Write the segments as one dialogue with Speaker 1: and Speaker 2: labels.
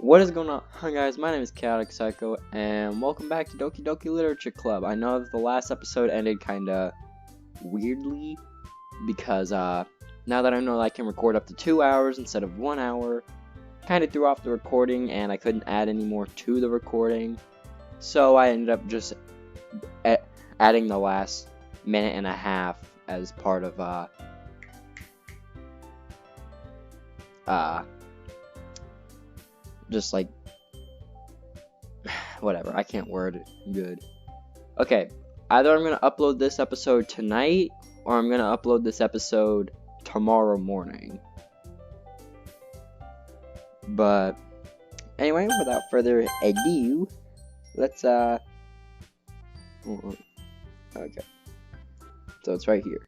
Speaker 1: What is going on? Hi guys, my name is Chaotic Psycho, and welcome back to Doki Doki Literature Club. I know that the last episode ended kinda weirdly, because now that I know that I can record up to 2 hours instead of 1 hour, kinda threw off the recording, and I couldn't add any more to the recording, so I ended up just adding the last minute and a half as part of, just like, whatever, I can't word it good. Okay, either I'm going to upload this episode tonight, or I'm going to upload this episode tomorrow morning. But, anyway, without further ado, let's, okay. So it's right here.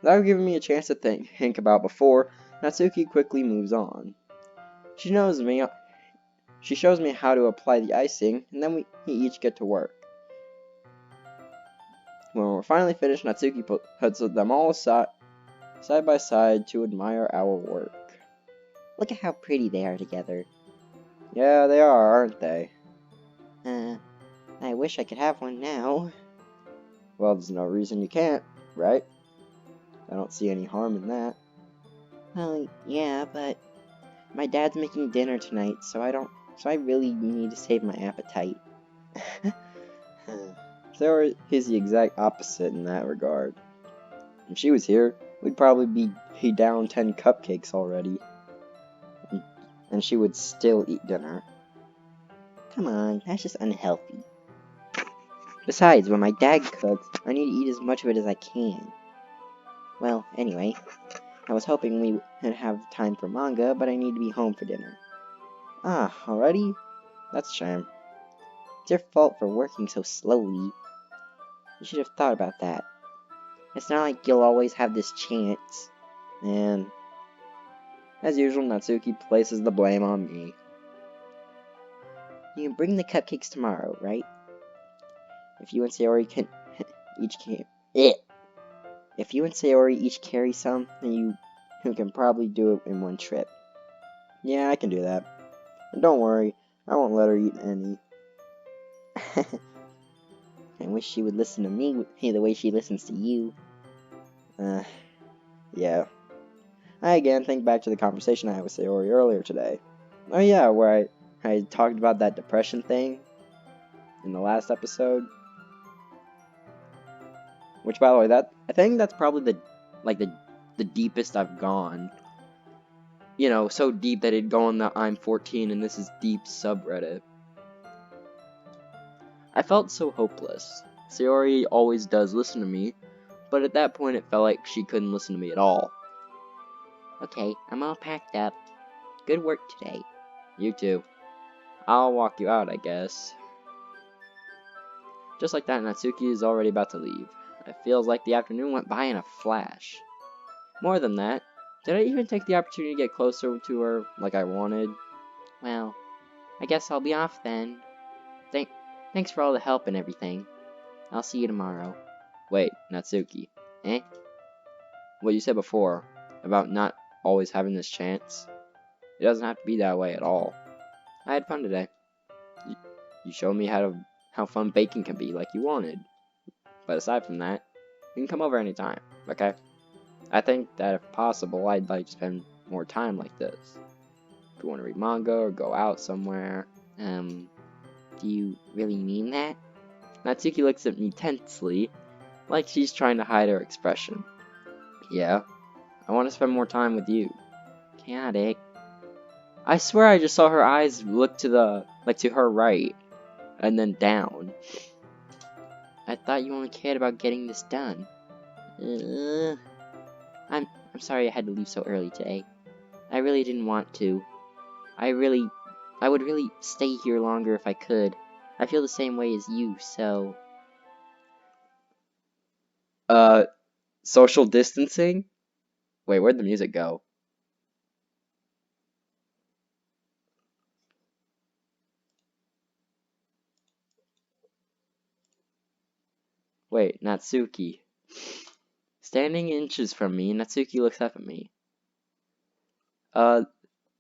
Speaker 1: Without giving me a chance to think about before, Natsuki quickly moves on. She shows me how to apply the icing, and then we each get to work. When we're finally finished, Natsuki puts them all side by side to admire our work.
Speaker 2: Look at how pretty they are together.
Speaker 1: Yeah, they are, aren't they?
Speaker 2: I wish I could have one now.
Speaker 1: Well, there's no reason you can't, right? I don't see any harm in that.
Speaker 2: Well, yeah, but my dad's making dinner tonight, so I really need to save my appetite.
Speaker 1: Sarah is the exact opposite in that regard. If she was here, we'd probably be down 10 cupcakes already. And she would still eat dinner.
Speaker 2: Come on, that's just unhealthy. Besides, when my dad cooks, I need to eat as much of it as I can. Well, anyway, I was hoping we would have time for manga, but I need to be home for dinner.
Speaker 1: Ah, already? That's a shame.
Speaker 2: It's your fault for working so slowly. You should have thought about that. It's not like you'll always have this chance.
Speaker 1: And, as usual, Natsuki places the blame on me.
Speaker 2: You can bring the cupcakes tomorrow, right? If you and Sayori can If you and Sayori each carry some, then you can probably do it in one trip.
Speaker 1: Yeah, I can do that. And don't worry, I won't let her eat any.
Speaker 2: I wish she would listen to me the way she listens to you.
Speaker 1: Yeah. I again think back to the conversation I had with Sayori earlier today. Oh yeah, where I talked about that depression thing in the last episode. Which, by the way, I think that's probably the deepest I've gone. You know, so deep that it'd go on the I'm 14 and this is deep subreddit. I felt so hopeless. Sayori always does listen to me, but at that point it felt like she couldn't listen to me at all.
Speaker 2: Okay, I'm all packed up. Good work today.
Speaker 1: You too. I'll walk you out, I guess. Just like that, Natsuki is already about to leave. It feels like the afternoon went by in a flash. More than that, did I even take the opportunity to get closer to her like I wanted?
Speaker 2: Well, I guess I'll be off then. Thanks for all the help and everything. I'll see you tomorrow.
Speaker 1: Wait, Natsuki.
Speaker 2: Eh?
Speaker 1: What you said before, about not always having this chance, it doesn't have to be that way at all. I had fun today. You showed me how fun baking can be like you wanted. But aside from that, you can come over anytime, okay? I think that if possible, I'd like to spend more time like this. If you want to read manga or go out somewhere.
Speaker 2: Do you really mean that?
Speaker 1: Natsuki looks at me tensely, like she's trying to hide her expression. Yeah, I want to spend more time with you.
Speaker 2: Chaotic.
Speaker 1: I swear I just saw her eyes look to her right, and then down.
Speaker 2: I thought you only cared about getting this done. I'm sorry I had to leave so early today. I really didn't want to. I would really stay here longer if I could. I feel the same way as you, so...
Speaker 1: Social distancing? Wait, where'd the music go? Wait, Natsuki. Standing inches from me, Natsuki looks up at me.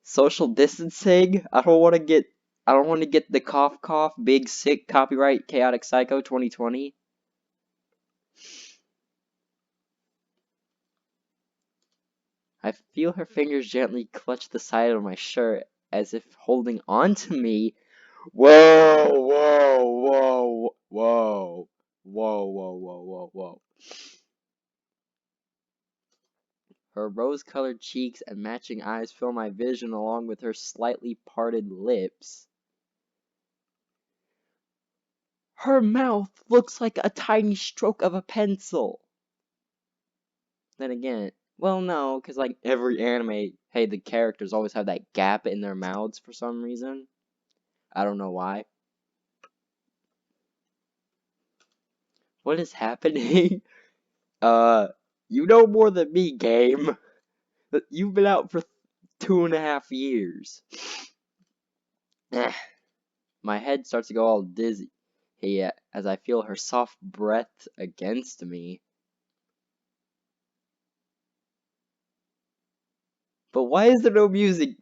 Speaker 1: social distancing. I don't want to get the cough cough big sick copyright chaotic psycho 2020. I feel her fingers gently clutch the side of my shirt as if holding on to me. Whoa, whoa, whoa, whoa, whoa, whoa, whoa, whoa, whoa. Her rose-colored cheeks and matching eyes fill my vision along with her slightly parted lips. Her mouth looks like a tiny stroke of a pencil. Then again, well, no, because like every anime, hey, the characters always have that gap in their mouths for some reason. I don't know why. What is happening? You know more than me, game. You've been out for 2.5 years. My head starts to go all dizzy as I feel her soft breath against me. But why is there no music?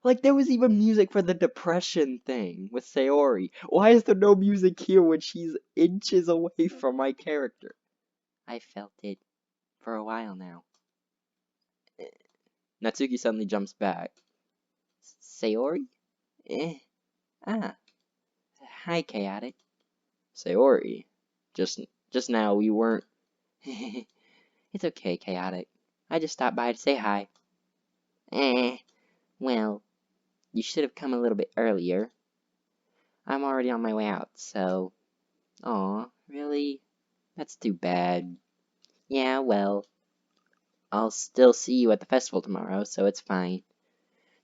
Speaker 1: Like, there was even music for the depression thing with Sayori. Why is there no music here when she's inches away from my character? I felt it for a while now. Natsuki suddenly jumps back. Sayori? Ah. Hi, Chaotic. Sayori. Just now we weren't. It's okay, Chaotic. I just stopped by to say hi. Well, you should have come a little bit earlier. I'm already on my way out, so... Aw, really? That's too bad. Yeah, well, I'll still see you at the festival tomorrow, so it's fine.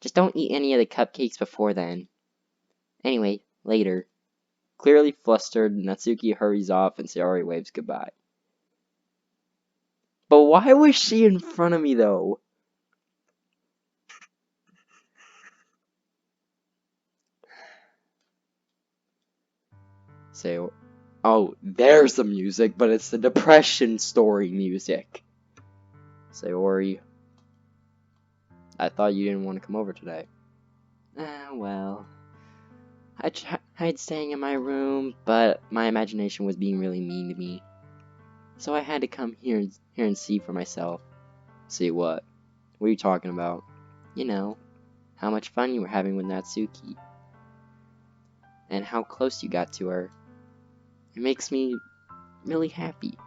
Speaker 1: Just don't eat any of the cupcakes before then. Anyway, later. Clearly flustered, Natsuki hurries off and Sayori waves goodbye. But why was she in front of me, though? Sayori... Oh, there's the music, but it's the depression story music. Sayori... I thought you didn't want to come over today. Well... I tried staying in my room, but my imagination was being really mean to me. So I had to come here and see for myself. See what? What are you talking about? You know, how much fun you were having with Natsuki. And how close you got to her. It makes me really happy.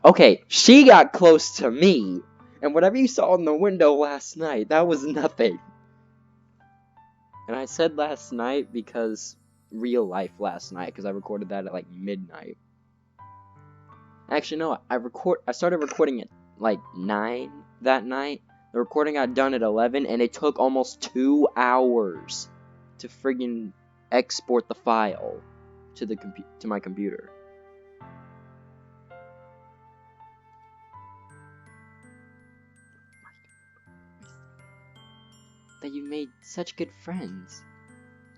Speaker 1: Okay, she got close to me! And whatever you saw in the window last night, that was nothing. And I said last night because... real life last night, because I recorded that at like midnight. Actually, no, I started recording at like 9 that night. The recording got done at 11, and it took almost 2 hours to friggin' export the file to my computer. That you made such good friends.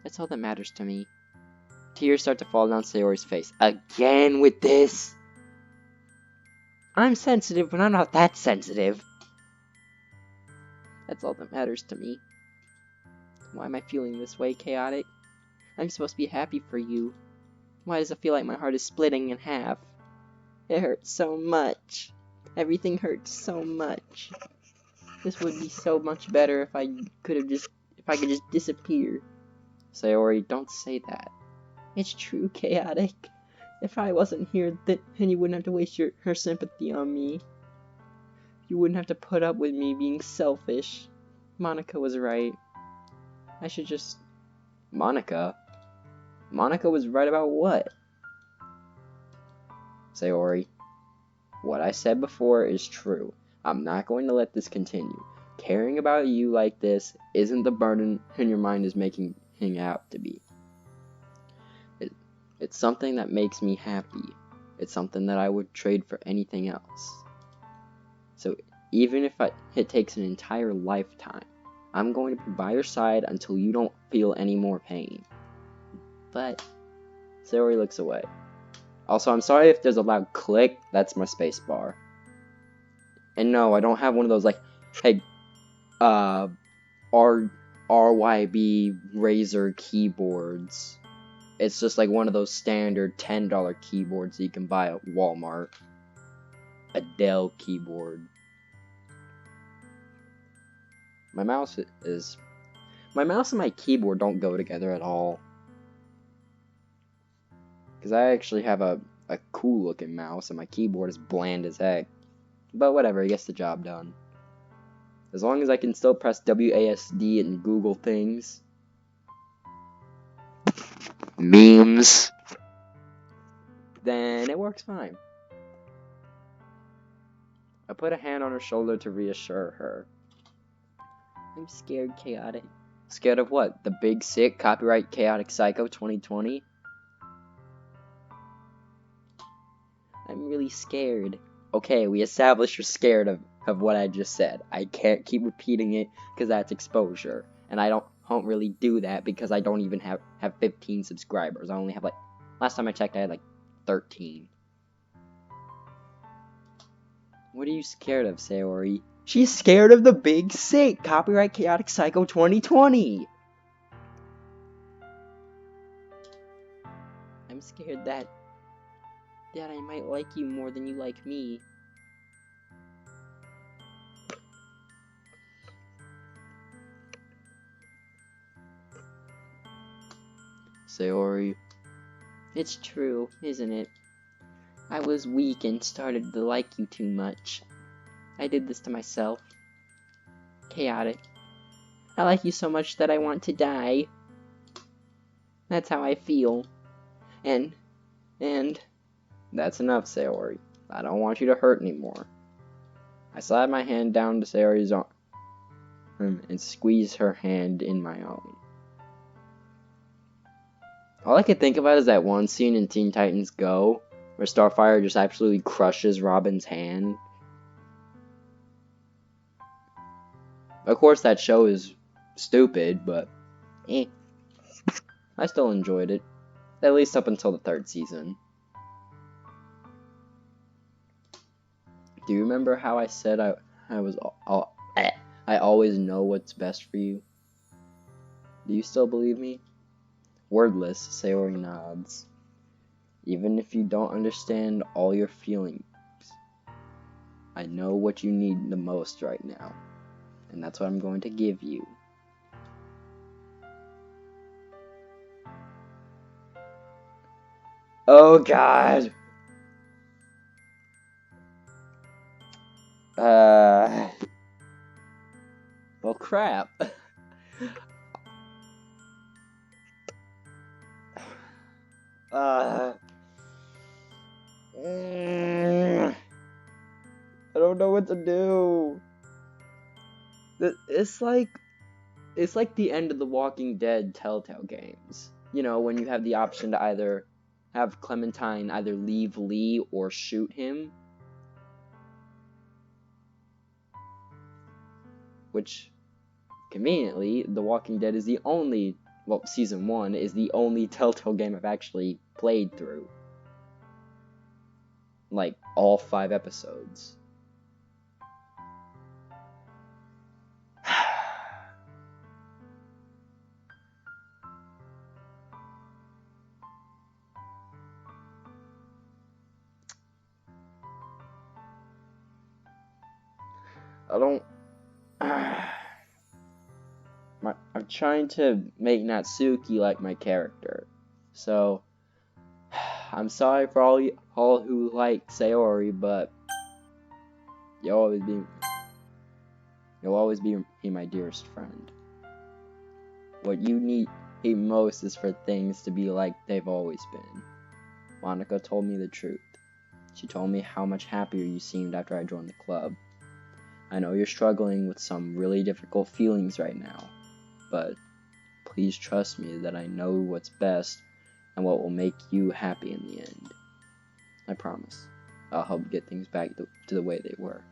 Speaker 1: That's all that matters to me. Tears start to fall down Sayori's face. Again with this? I'm sensitive, but I'm not that sensitive. That's all that matters to me. Why am I feeling this way, Chaotic? I'm supposed to be happy for you. Why does it feel like my heart is splitting in half? It hurts so much. Everything hurts so much. This would be so much better if I could just disappear. Sayori, don't say that. It's true, Chaotic. If I wasn't here, then you wouldn't have to waste her sympathy on me. You wouldn't have to put up with me being selfish. Monica was right. I should just... Monica? Monica was right about what? Sayori, what I said before is true. I'm not going to let this continue. Caring about you like this isn't the burden your mind is making it out to be. It's something that makes me happy. It's something that I would trade for anything else. So even if it takes an entire lifetime, I'm going to be by your side until you don't feel any more pain. But Sayori looks away. Also, I'm sorry if there's a loud click. That's my space bar. And no, I don't have one of those like, hey, are RYB Razer keyboards. It's just like one of those standard $10 keyboards that you can buy at Walmart. A Dell keyboard. My mouse and my keyboard don't go together at all. Because I actually have a cool looking mouse and my keyboard is bland as heck. But whatever, it gets the job done. As long as I can still press WASD and Google things. Memes. Then it works fine. I put a hand on her shoulder to reassure her. I'm scared, Chaotic. Scared of what? The Big Sick Copyright Chaotic Psycho 2020? I'm really scared. Okay, we established you're scared of what I just said. I can't keep repeating it because that's exposure. And I don't really do that because I don't even have 15 subscribers. I only have like, last time I checked I had like 13. What are you scared of, Sayori? She's scared of the Big Sick Copyright Chaotic Psycho 2020. I'm scared that I might like you more than you like me. Sayori. It's true, isn't it? I was weak and started to like you too much. I did this to myself. Chaotic. I like you so much that I want to die. That's how I feel. And that's enough, Sayori. I don't want you to hurt anymore. I slide my hand down to Sayori's arm and squeeze her hand in my own. All I can think about is that one scene in Teen Titans Go, where Starfire just absolutely crushes Robin's hand. Of course, that show is stupid, but I still enjoyed it. At least up until the 3rd season. Do you remember how I said I always know what's best for you? Do you still believe me? Wordless, Sayori nods. Even if you don't understand all your feelings, I know what you need the most right now, and that's what I'm going to give you. Oh God. Well, crap. I don't know what to do. It's like the end of the Walking Dead Telltale games. You know, when you have the option to either have Clementine either leave Lee or shoot him. Which, conveniently, The Walking Dead is the only, well, Season 1 is the only Telltale game I've actually played through. Like, all 5 episodes. I'm trying to make Natsuki like my character. So, I'm sorry for all who like Sayori, but you'll always be my dearest friend. What you need most is for things to be like they've always been. Monica told me the truth. She told me how much happier you seemed after I joined the club. I know you're struggling with some really difficult feelings right now, but please trust me that I know what's best and what will make you happy in the end. I promise. I'll help get things back to the way they were.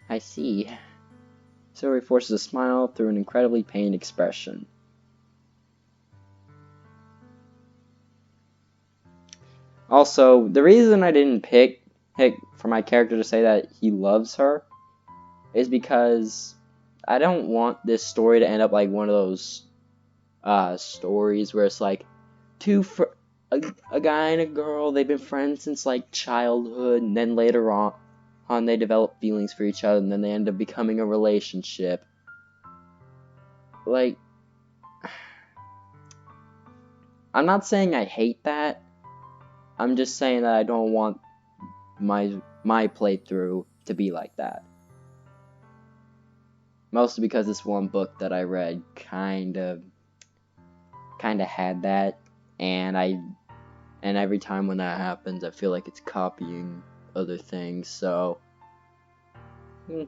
Speaker 1: I see. Sayori forces a smile through an incredibly pained expression. Also, the reason I didn't pick for my character to say that he loves her is because I don't want this story to end up like one of those stories where it's like a guy and a girl, they've been friends since like childhood, and then later on they develop feelings for each other, and then they end up becoming a relationship. Like, I'm not saying I hate that. I'm just saying that I don't want my playthrough to be like that. Mostly because this one book that I read kind of had that, and every time when that happens, I feel like it's copying other things. So, is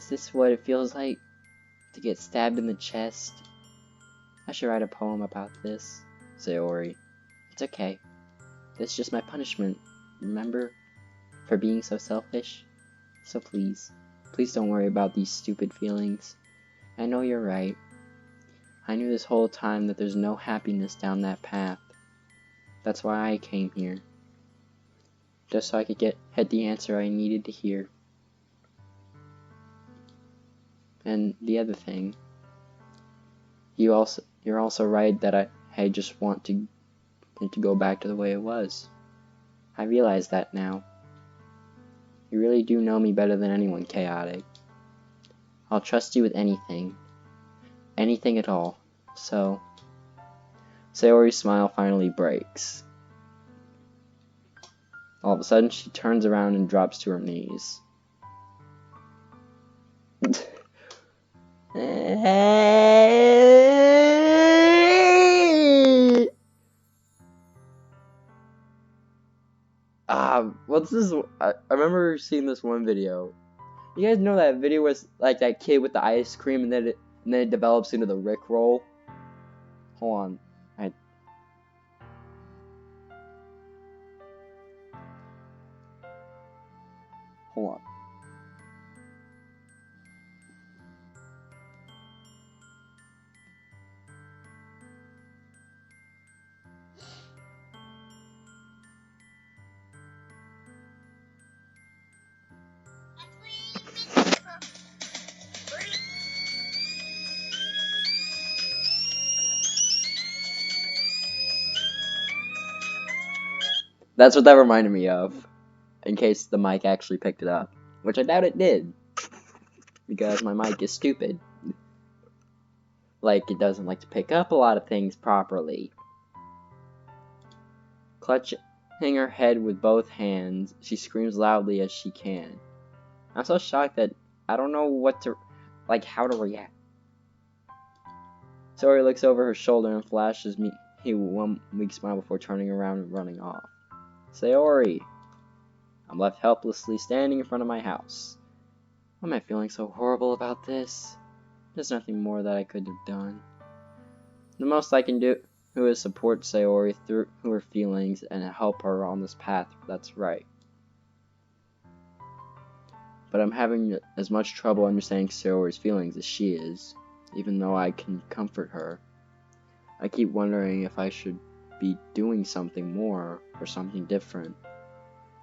Speaker 1: this what it feels like to get stabbed in the chest? I should write a poem about this, Sayori. It's okay. This is just my punishment, remember? For being so selfish. So please don't worry about these stupid feelings. I know you're right. I knew this whole time that there's no happiness down that path. That's why I came here. Just so I could get the answer I needed to hear. And the other thing, you're also right that I just want to go back to the way it was. I realize that now. You really do know me better than anyone, Chaotic. I'll trust you with anything. Anything at all. So, Sayori's smile finally breaks. All of a sudden, she turns around and drops to her knees. What's this? I remember seeing this one video. You guys know that video was like that kid with the ice cream, and then it develops into the Rickroll. Hold on, hold on. That's what that reminded me of. In case the mic actually picked it up, which I doubt it did, because my mic is stupid. Like, it doesn't like to pick up a lot of things properly. Clutching her head with both hands, she screams loudly as she can. I'm so shocked that I don't know how to react. Sayori looks over her shoulder and flashes me one weak smile before turning around and running off. Sayori! I'm left helplessly standing in front of my house. Why am I feeling so horrible about this? There's nothing more that I could have done. The most I can do is support Sayori through her feelings and help her on this path that's right. But I'm having as much trouble understanding Sayori's feelings as she is, even though I can comfort her. I keep wondering if I should be doing something more or something different.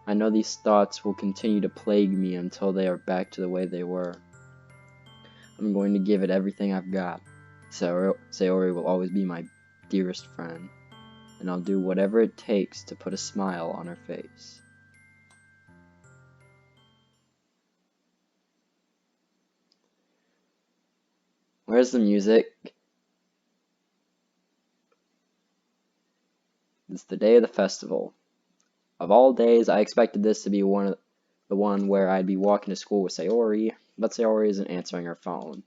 Speaker 1: I know these thoughts will continue to plague me until they are back to the way they were. I'm going to give it everything I've got. Sayori will always be my dearest friend, and I'll do whatever it takes to put a smile on her face. Where's the music? It's the day of the festival. Of all days, I expected this to be the one where I'd be walking to school with Sayori, but Sayori isn't answering her phone.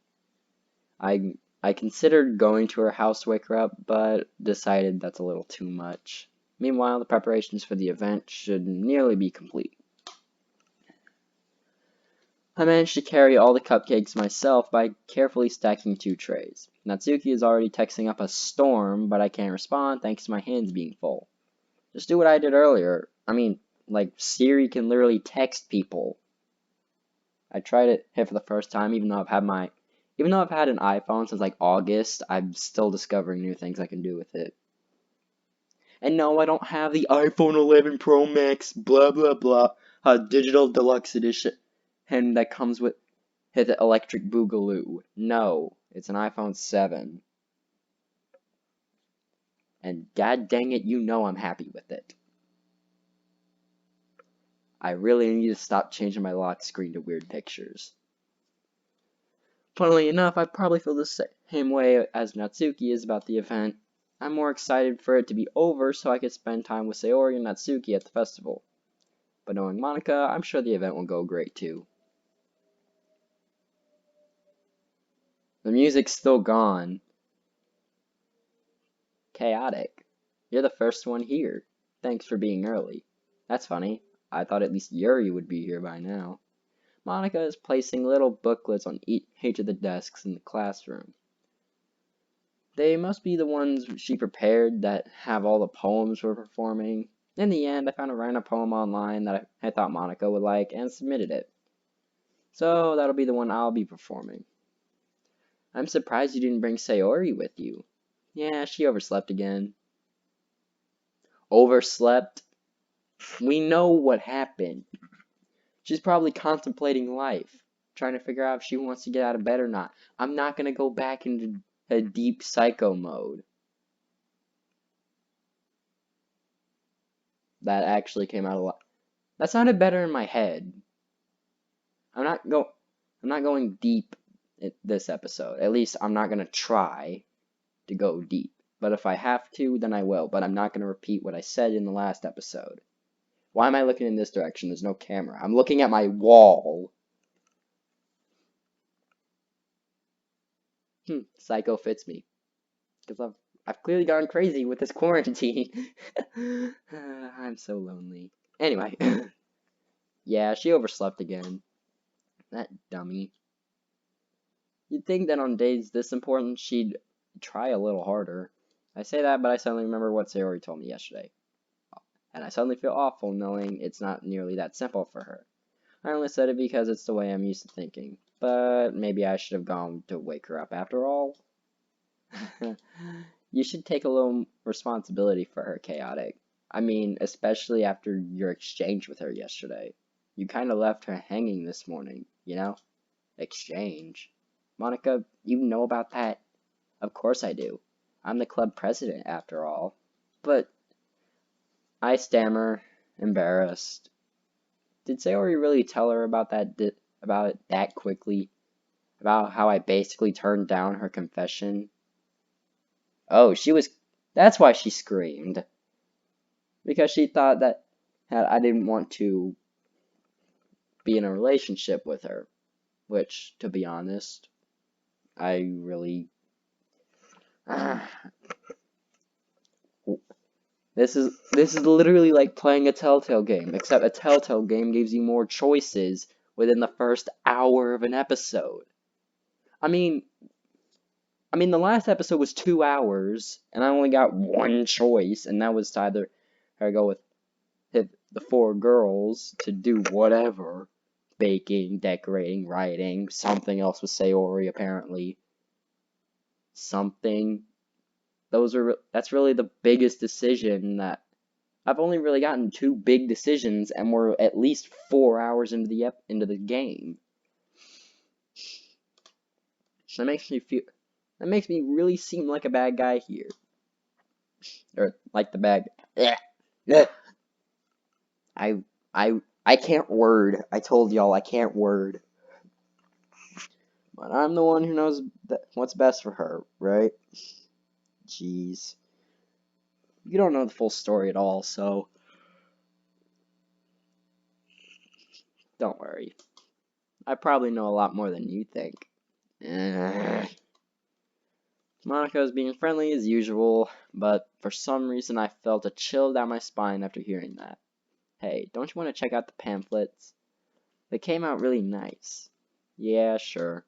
Speaker 1: I considered going to her house to wake her up, but decided that's a little too much. Meanwhile, the preparations for the event should nearly be complete. I managed to carry all the cupcakes myself by carefully stacking 2 trays. Natsuki is already texting up a storm, but I can't respond thanks to my hands being full. Just do what I did earlier. I mean, like, Siri can literally text people. I tried it here for the first time, even though I've had an iPhone since like August, I'm still discovering new things I can do with it. And no, I don't have the iPhone 11 Pro Max, blah blah blah, digital deluxe edition, and that comes with the electric boogaloo. No, it's an iPhone 7. And god dang it, you know I'm happy with it. I really need to stop changing my lock screen to weird pictures. Funnily enough, I probably feel the same way as Natsuki is about the event. I'm more excited for it to be over so I can spend time with Sayori and Natsuki at the festival. But knowing Monica, I'm sure the event will go great too. The music's still gone. Chaotic. You're the first one here. Thanks for being early. That's funny. I thought at least Yuri would be here by now. Monica is placing little booklets on each of the desks in the classroom. They must be the ones she prepared that have all the poems we're performing. In the end, I found a random poem online that I thought Monica would like and submitted it. So that'll be the one I'll be performing. I'm surprised you didn't bring Sayori with you. Yeah, she overslept again. Overslept? We know what happened. She's probably contemplating life, trying to figure out if she wants to get out of bed or not. I'm not gonna go back into a deep psycho mode. That actually came out a lot. That sounded better in my head. I'm not going deep in this episode. At least I'm not gonna try to go deep. But if I have to, then I will. But I'm not gonna repeat what I said in the last episode. Why am I looking in this direction? There's no camera. I'm looking at my wall. Psycho fits me. Because I've clearly gone crazy with this quarantine. I'm so lonely. Anyway. Yeah, she overslept again. That dummy. You'd think that on days this important, she'd try a little harder. I say that, but I suddenly remember what Sayori told me yesterday. And I suddenly feel awful knowing it's not nearly that simple for her. I only said it because it's the way I'm used to thinking. But maybe I should have gone to wake her up after all. You should take a little responsibility for her, Chaotic. I mean, especially after your exchange with her yesterday. You kind of left her hanging this morning, you know? Exchange. Monica, you know about that? Of course I do. I'm the club president, after all. But I stammer, embarrassed. Did Sayori really tell her about about it that quickly? About how I basically turned down her confession? Oh, that's why she screamed. Because she thought that I didn't want to be in a relationship with her. Which, to be honest, I really... This is literally like playing a Telltale game, except a Telltale game gives you more choices within the first hour of an episode. I mean, the last episode was 2 hours, and I only got one choice, and that was to either go with the 4 girls to do whatever. Baking, decorating, writing, something else with Sayori, apparently. Something. That's really the biggest decision that... I've only really gotten 2 big decisions, and we're at least 4 hours into the game. That makes me really seem like a bad guy here. Or like the bad... I can't word. I told y'all I can't word. But I'm the one who knows what's best for her, right? Jeez. You don't know the full story at all, so... Don't worry. I probably know a lot more than you think. Monica was being friendly as usual, but for some reason I felt a chill down my spine after hearing that. Hey, don't you want to check out the pamphlets? They came out really nice. Yeah, sure.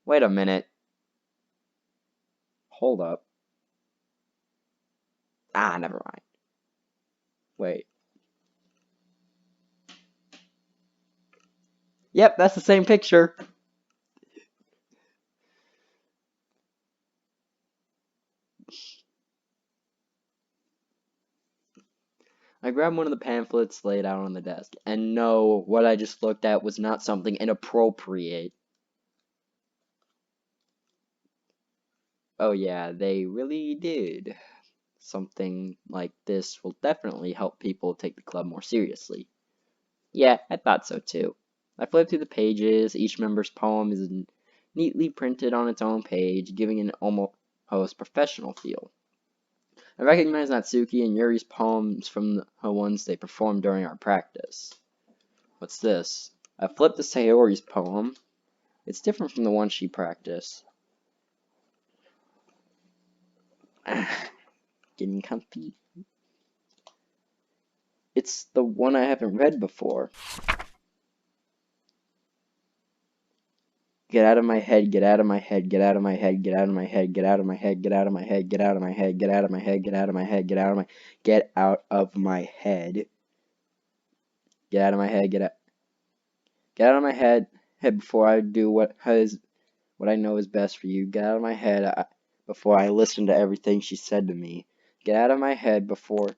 Speaker 1: Wait a minute. Hold up. Ah, never mind. Wait. Yep, that's the same picture. I grabbed one of the pamphlets laid out on the desk, and no, what I just looked at was not something inappropriate. Oh yeah, they really did. Something like this will definitely help people take the club more seriously. Yeah, I thought so too. I flipped through the pages. Each member's poem is neatly printed on its own page, giving an almost professional feel. I recognize Natsuki and Yuri's poems from the ones they performed during our practice. What's this? I flipped to Sayori's poem. It's different from the one she practiced. Getting comfy. It's the one I haven't read before. Get out of my head, get out of my head, get out of my head, get out of my head, get out of my head, get out of my head, get out of my head, get out of my head, get out of my head, get out of my get out of my head. Get out of my head, get out of my head before I do what I know is best for you. Get out of my head before I listen to everything she said to me. Get out of my head before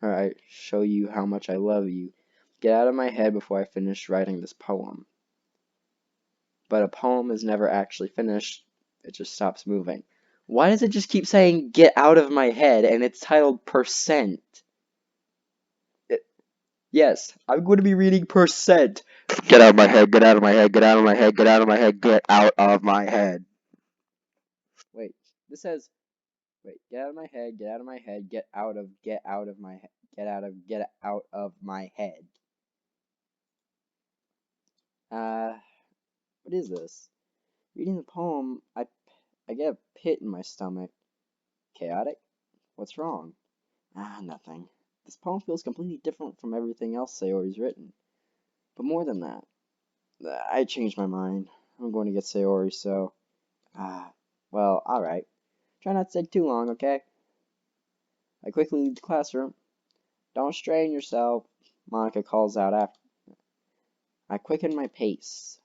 Speaker 1: I show you how much I love you. Get out of my head before I finish writing this poem. But a poem is never actually finished, it just stops moving. Why does it just keep saying, get out of my head, and it's titled Percent? Yes, I'm going to be reading Percent. Get out of my head, get out of my head, get out of my head, get out of my head, get out of my head. Wait, this says, get out of my head, get out of my head, get out of my head, get out of my head. What is this? Reading the poem, I get a pit in my stomach. Chaotic? What's wrong? Nothing. This poem feels completely different from everything else Sayori's written. But more than that, I changed my mind. I'm going to get Sayori, so... well, alright. Try not to stay too long, okay? I quickly leave the classroom. Don't strain yourself, Monica calls out after. I quicken my pace.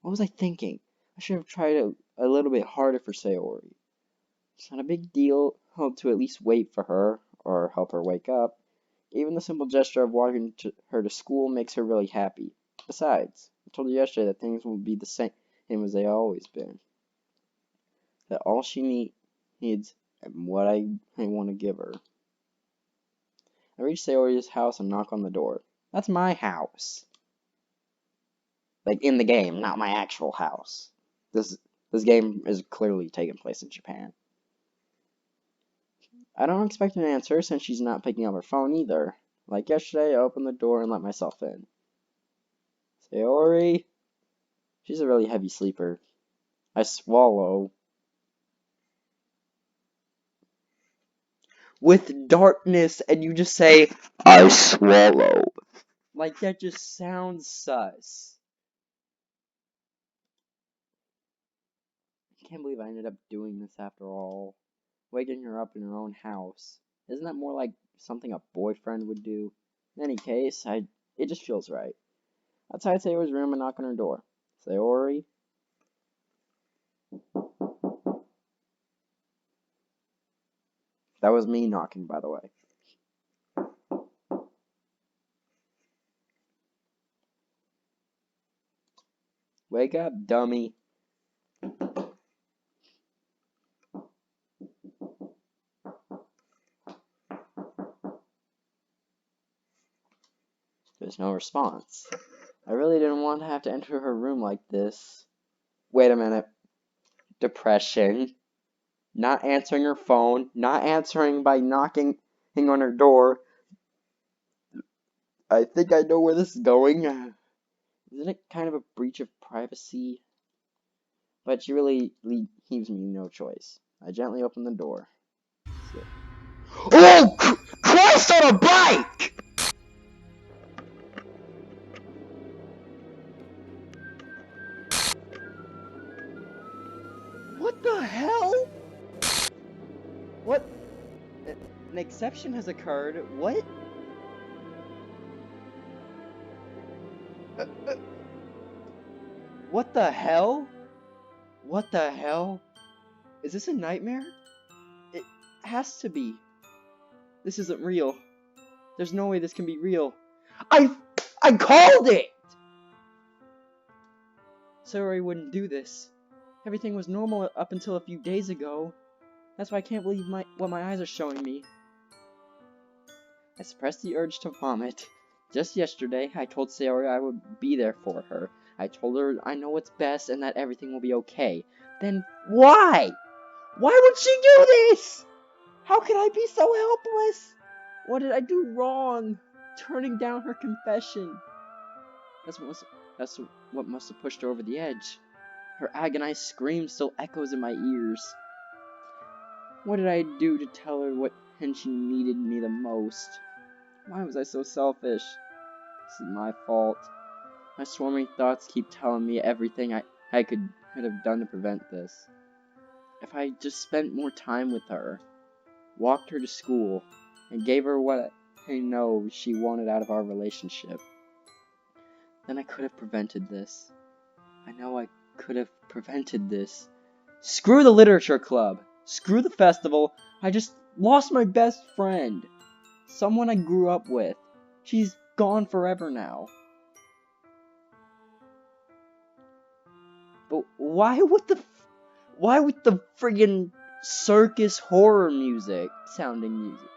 Speaker 1: What was I thinking? I should have tried a little bit harder for Sayori. It's not a big deal to at least wait for her, or help her wake up. Even the simple gesture of walking her to school makes her really happy. Besides, I told her yesterday that things will be the same as they always been. That all she needs and what I want to give her. I reach Sayori's house and knock on the door. That's my house. Like in the game, not my actual house. This game is clearly taking place in Japan. I don't expect an answer since she's not picking up her phone either. Like yesterday, I opened the door and let myself in. Sayori? She's a really heavy sleeper. I swallow. With darkness, and you just say, I swallow. Like, that just sounds sus. I can't believe I ended up doing this after all. Waking her up in her own house. Isn't that more like something a boyfriend would do? In any case, it just feels right. Outside Sayori's room, I knock on her door. Sayori? That was me knocking, by the way. Wake up, dummy. There's no response. I really didn't want to have to enter her room like this. Wait a minute. Depression. Not answering her phone. Not answering by knocking on her door. I think I know where this is going. Isn't it kind of a breach of privacy? But she really leaves me no choice. I gently open the door. Oh, Christ on a bike! What the hell? What? An exception has occurred. What? What the hell? What the hell? Is this a nightmare? It has to be. This isn't real. There's no way this can be real. I called it! Sayori wouldn't do this. Everything was normal up until a few days ago. That's why I can't believe what my eyes are showing me. I suppressed the urge to vomit. Just yesterday, I told Sayori I would be there for her. I told her I know what's best and that everything will be okay. Then why? Why would she do this? How could I be so helpless? What did I do wrong? Turning down her confession. That's what must have pushed her over the edge. Her agonized scream still echoes in my ears. What did I do to tell her when she needed me the most? Why was I so selfish? This is my fault. My swarming thoughts keep telling me everything I could have done to prevent this. If I just spent more time with her, walked her to school, and gave her what I know she wanted out of our relationship, then I could have prevented this. I know I could have prevented this. Screw the literature club. Screw the festival. I just lost my best friend. Someone I grew up with. She's gone forever now. But why with the friggin' circus horror music sounding music?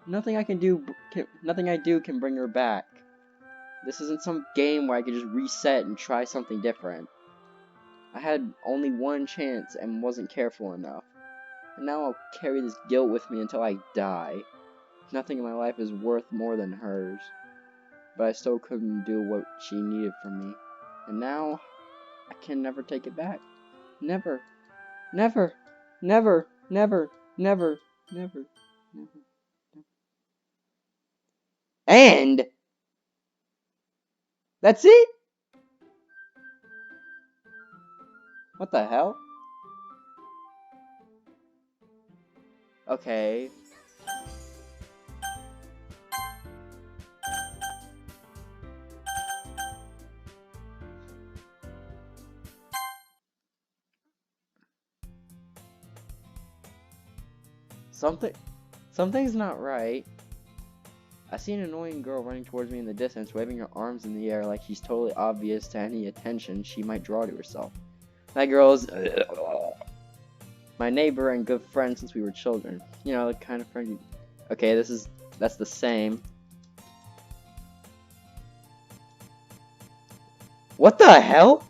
Speaker 1: Nothing I do can bring her back. This isn't some game where I could just reset and try something different. I had only one chance and wasn't careful enough. And now I'll carry this guilt with me until I die. Nothing in my life is worth more than hers. But I still couldn't do what she needed from me. And now, I can never take it back. Never. Never. Never. Never. Never. Never. Never. And that's it? What the hell? Okay. Something's not right. I see an annoying girl running towards me in the distance, waving her arms in the air like she's totally obvious to any attention she might draw to herself. That girl is my neighbor and good friend since we were children. You know, the kind of friend you... Okay, that's the same. What the hell?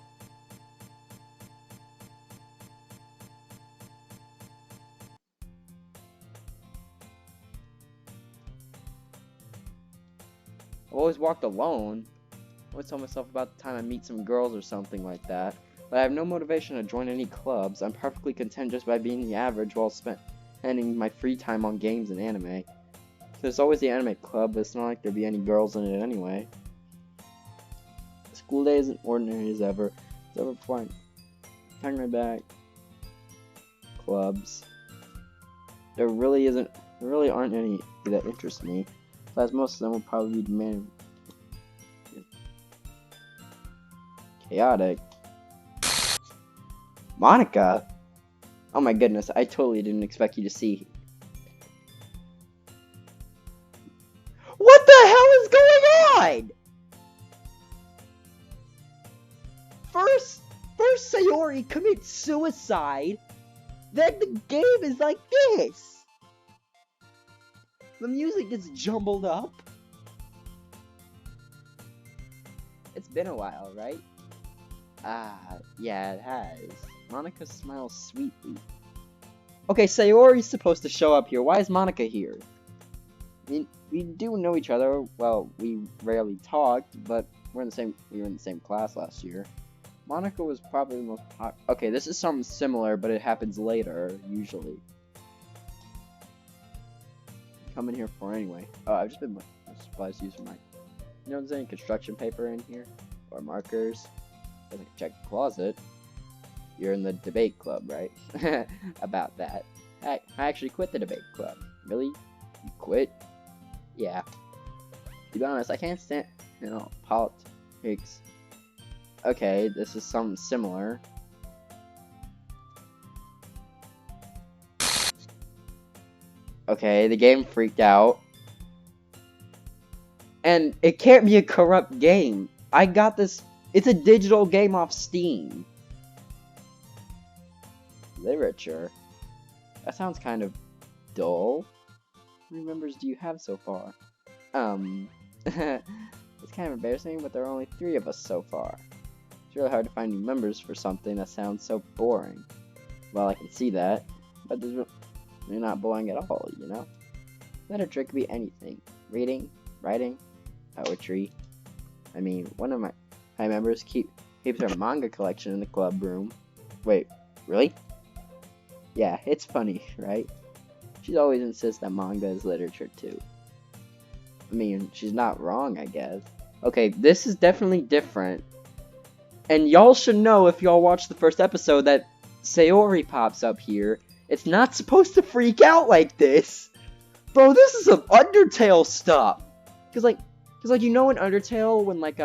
Speaker 1: I've always walked alone. I always tell myself about the time I meet some girls or something like that. But I have no motivation to join any clubs. I'm perfectly content just by being the average while spending my free time on games and anime. There's always the anime club, but it's not like there'd be any girls in it anyway. School day isn't ordinary as ever. It's over before I turn my back. Clubs. There really aren't any that interest me. Besides, most of them will probably be chaotic. Monica? Oh my goodness, I totally didn't expect you to see. What the hell is going on? First Sayori commits suicide, then the game is like this. The music gets jumbled up. It's been a while, right? Yeah, it has. Monica smiles sweetly. Okay, Sayori's supposed to show up here. Why is Monica here? I mean, we do know each other. Well, we rarely talked, but we were in the same class last year. Monica was probably the most okay, this is something similar, but it happens later, usually. Come in here for anyway. Oh, I've just been supplies used for my... You know, there's any construction paper in here? Or markers? I can check the closet. You're in the debate club, right? About that. I actually quit the debate club. Really? You quit? Yeah. To be honest, I can't stand, politics. Okay, this is something similar. Okay, the game freaked out. And it can't be a corrupt game. I got this. It's a digital game off Steam. Literature? That sounds kind of dull. How many members do you have so far? It's kind of embarrassing, but there are only 3 of us so far. It's really hard to find new members for something that sounds so boring. Well, I can see that, but they're not boring at all, you know? Literature could be anything. Reading, writing, poetry. I mean, one of my members keeps her manga collection in the club room. Wait, really? Yeah, it's funny, right? She always insists that manga is literature too. I mean, she's not wrong, I guess. Okay, this is definitely different. And y'all should know if y'all watch the first episode that Sayori pops up here. It's not supposed to freak out like this. Bro, this is some Undertale stuff. Cause like you know in Undertale when like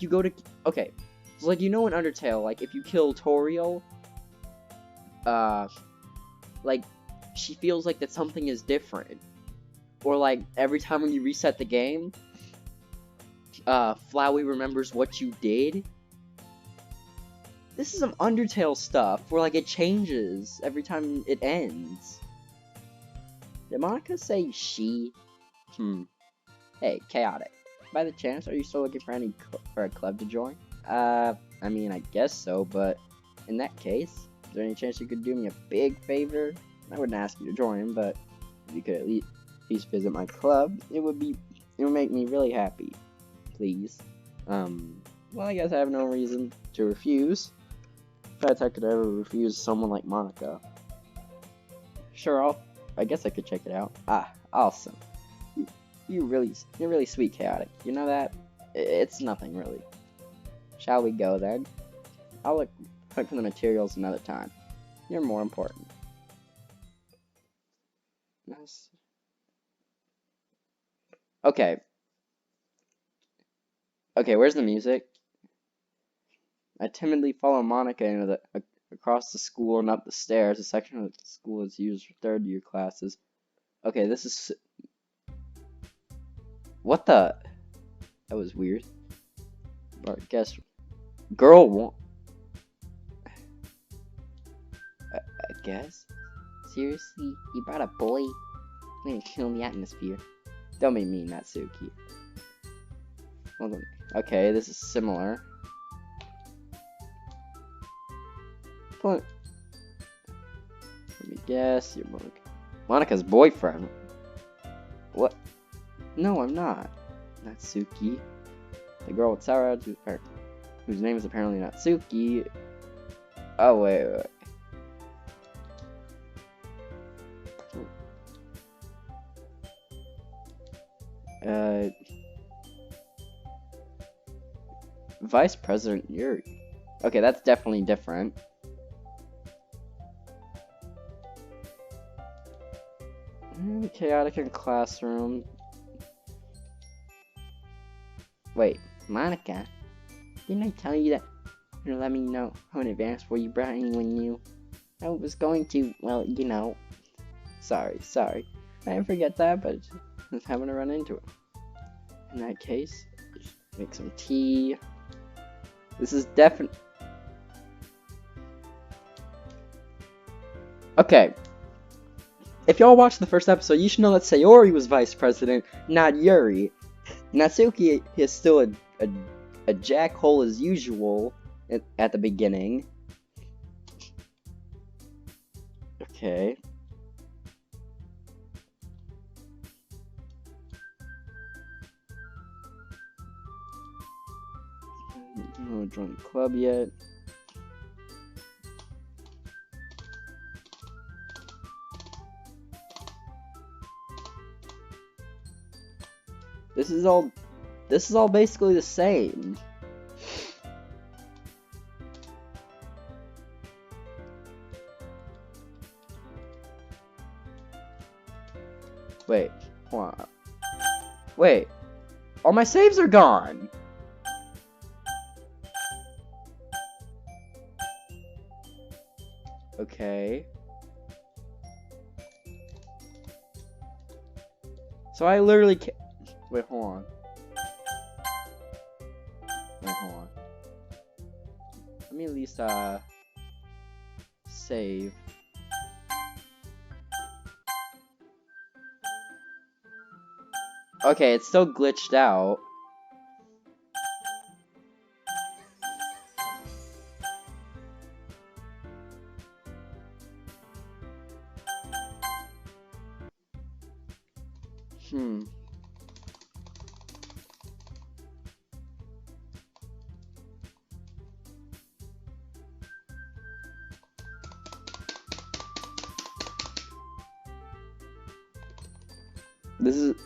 Speaker 1: you go to okay, so like you know in Undertale like if you kill Toriel, like she feels like that something is different, or like every time when you reset the game, Flowey remembers what you did. This is some Undertale stuff where like it changes every time it ends. Did Monica say she? Hey, Chaotic. By the chance, are you still looking for a club to join? I mean, I guess so, but in that case, is there any chance you could do me a big favor? I wouldn't ask you to join, but if you could at least visit my club, it would make me really happy. Please. Well, I guess I have no reason to refuse. In fact, I could ever refuse someone like Monica. Sure, I guess I could check it out. Ah, awesome. You're really sweet, Chaotic. You know that? It's nothing, really. Shall we go, then? I'll look for the materials another time. You're more important. Nice. Okay. Okay, where's the music? I timidly follow Monica across the school and up the stairs. A section of the school is used for third-year classes. Okay, this is... What the... That was weird. Or guess... Girl I guess? Seriously? You brought a boy? You're gonna kill the atmosphere. Don't be mean, Natsuki. Okay, this is similar. Let me guess. You're Monica's boyfriend. What? No, I'm not. Natsuki. The girl with sour eyes whose name is apparently Natsuki. Oh, wait. Vice President Yuri. Okay, that's definitely different. Chaotic in classroom. Wait, Monica? Didn't I tell you that you're gonna let me know in advance before you brought anyone new? I was going to, well, you know. Sorry. I didn't forget that, but just having to run into it. In that case, just make some tea. This is definitely... Okay. If y'all watched the first episode, you should know that Sayori was vice president, not Yuri. Natsuki is still a jackhole as usual at the beginning. Okay. I don't want to join the club yet. This is all basically the same. Wait, hold on. Wait, all my saves are gone. Okay. So I literally can't. Wait, hold on. Wait, hold on. Let me at least save. Okay, it's still glitched out.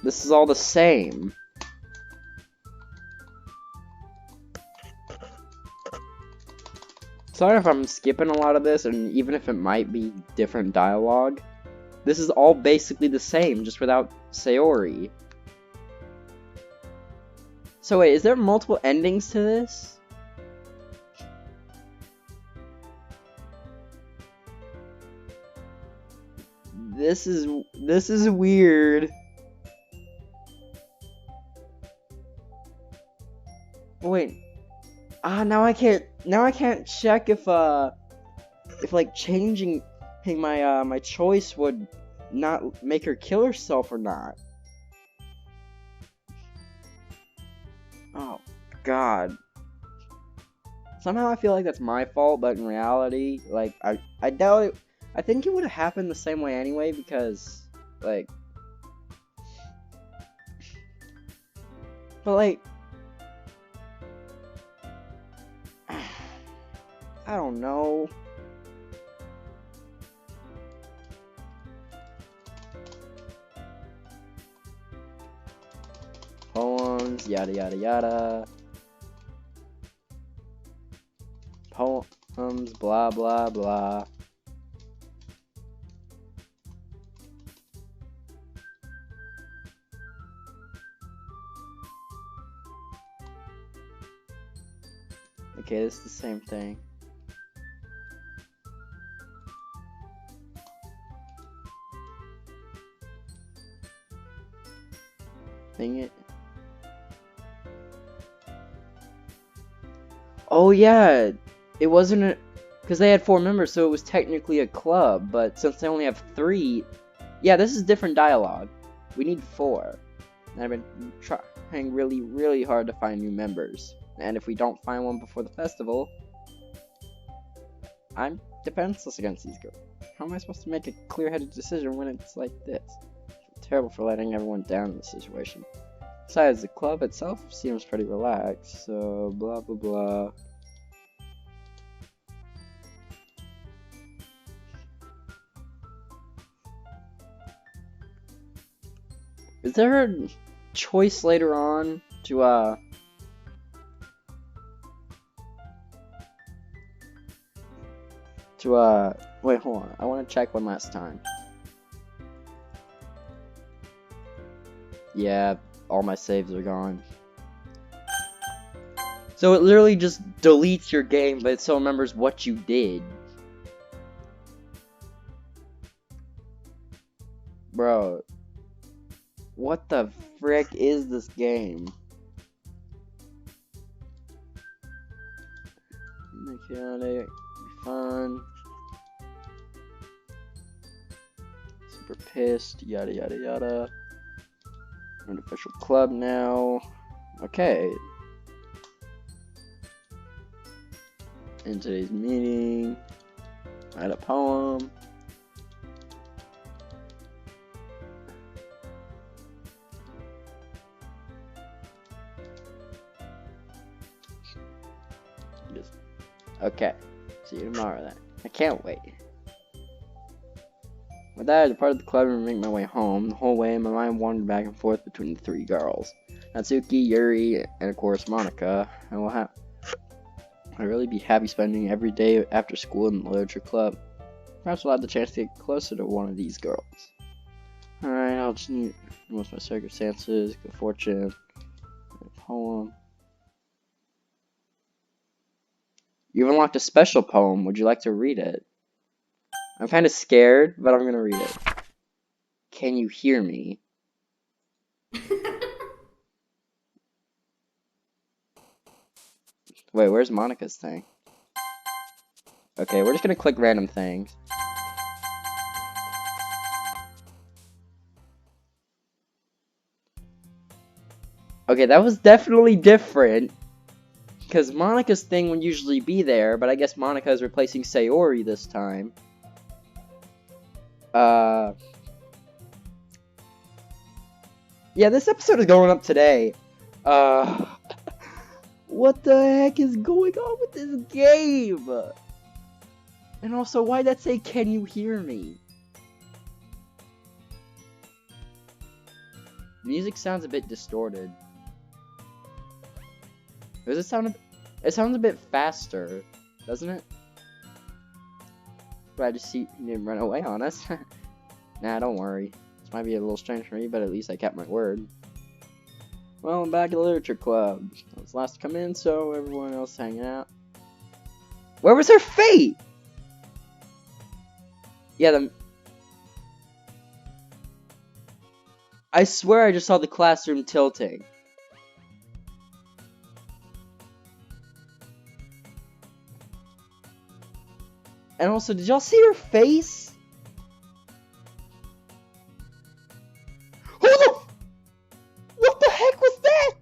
Speaker 1: This is all the same. Sorry if I'm skipping a lot of this, and even if it might be different dialogue, this is all basically the same, just without Sayori. So wait, is there multiple endings to this? This is weird. Wait. Now I can't check if like changing my my choice would not make her kill herself or not. Oh God. Somehow I feel like that's my fault, but in reality, like I doubt it. I think it would have happened the same way anyway, because like, but like, I don't know. Poems, yada yada yada. Poems, blah blah blah. Okay, this is the same thing. Dang it. Oh yeah, it wasn't because they had 4 members, so it was technically a club, but since they only have 3, yeah, this is different dialogue. We need 4. And I've been trying really, really hard to find new members. And if we don't find one before the festival, I'm defenseless against these girls. How am I supposed to make a clear-headed decision when it's like this? I'm terrible for letting everyone down in this situation. Besides, the club itself seems pretty relaxed, so blah blah blah. Is there a choice later on to wait, hold on. I want to check one last time. Yeah, all my saves are gone. So it literally just deletes your game, but it still remembers what you did. Bro, what the frick is this game? Mechanic, fun. Super pissed, yada yada yada. An official club now. Okay. In today's meeting, I had a poem. Okay. See you tomorrow then. I can't wait. With that, I departed the club and made my way home. The whole way, my mind wandered back and forth between the 3 girls. Natsuki, Yuri, and of course Monica. I'd really be happy spending every day after school in the literature club. Perhaps I'll have the chance to get closer to one of these girls. Alright, I'll just need most of my circumstances, good fortune, a poem. You unlocked a special poem. Would you like to read it? I'm kind of scared, but I'm gonna read it. Can you hear me? Wait, where's Monica's thing? Okay, we're just gonna click random things. Okay, that was definitely different. Because Monica's thing would usually be there, but I guess Monica is replacing Sayori this time. Yeah, this episode is going up today. What the heck is going on with this game? And also, why'd that say, "Can you hear me?" The music sounds a bit distorted. Does it sound? It sounds a bit faster, doesn't it? But I just see he didn't run away on us. Nah, don't worry. This might be a little strange for me, but at least I kept my word. Well, I'm back at the literature club. I was last to come in, so everyone else hanging out. Where was her fate? Yeah, I swear I just saw the classroom tilting. And also, did y'all see her face? What the heck was that?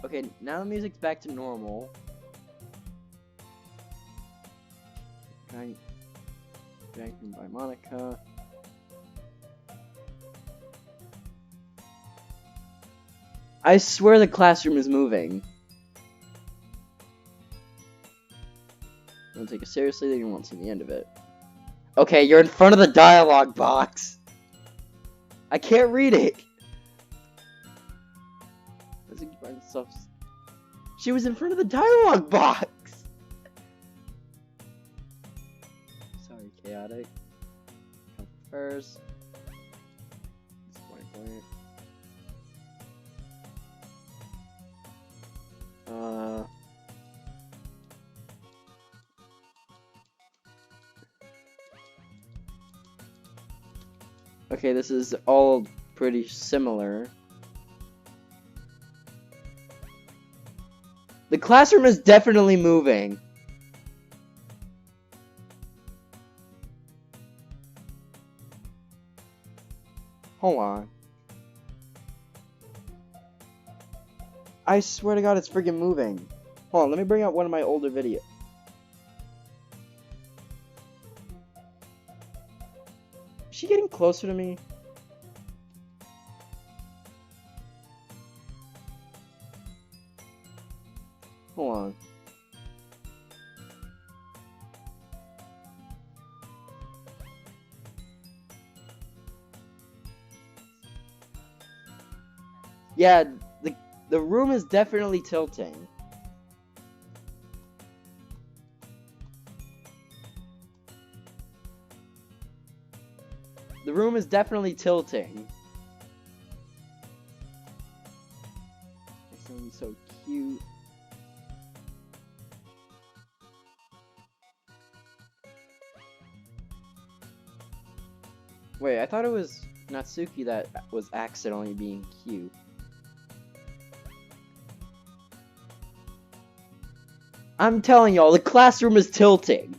Speaker 1: Okay, now the music's back to normal. Drank by Monica. I swear the classroom is moving. Don't take it seriously, then you won't see the end of it. Okay, you're in front of the dialogue box. I can't read it. She was in front of the dialogue box. Sorry, chaotic. Come first. Point. Okay, this is all pretty similar. The classroom is definitely moving. Hold on. I swear to God, it's freaking moving. Hold on, let me bring out one of my older videos. Is she getting closer to me? Hold on. Yeah, the room is definitely tilting. The room is definitely tilting. It's gonna be so cute. Wait, I thought it was Natsuki that was accidentally being cute. I'm telling y'all, the classroom is tilting.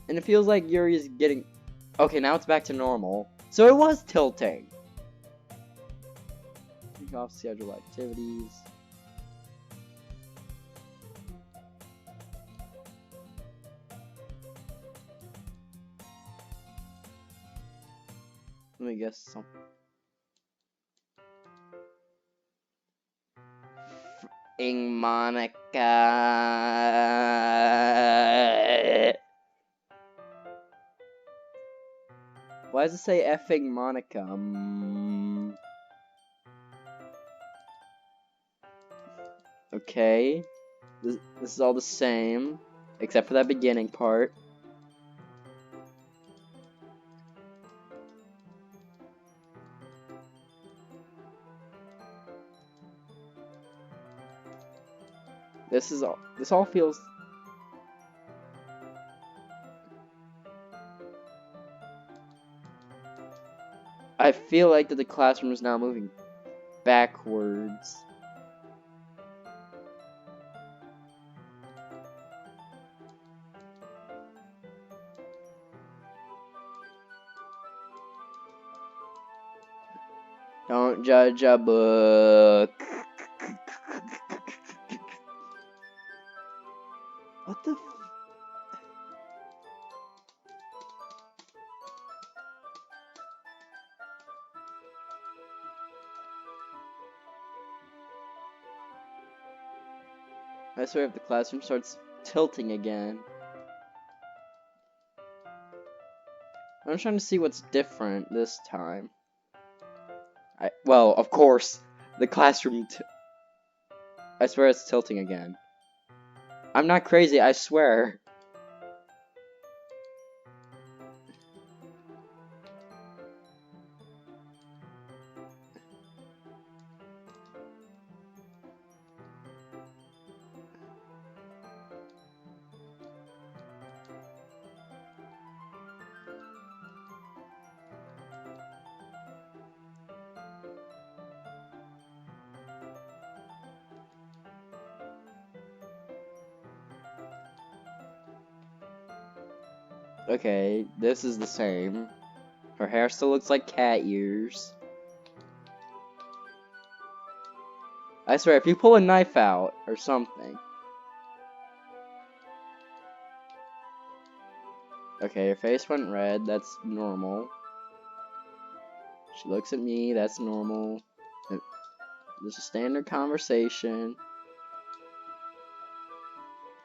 Speaker 1: And it feels like Yuri's getting... Okay, now it's back to normal. So it was tilting. Take off schedule activities. Let me guess something. Monica. Why does it say effing Monica? Okay. This is all the same, except for that beginning part. This all feels... I feel like that the classroom is now moving backwards. Don't judge a book. What the I swear if the classroom starts tilting again. I'm trying to see what's different this time. Well, of course, the classroom... I swear it's tilting again. I'm not crazy, I swear. Okay, this is the same. Her hair still looks like cat ears. I swear, if you pull a knife out or something. Okay, her face went red, that's normal. She looks at me, that's normal. There's a standard conversation.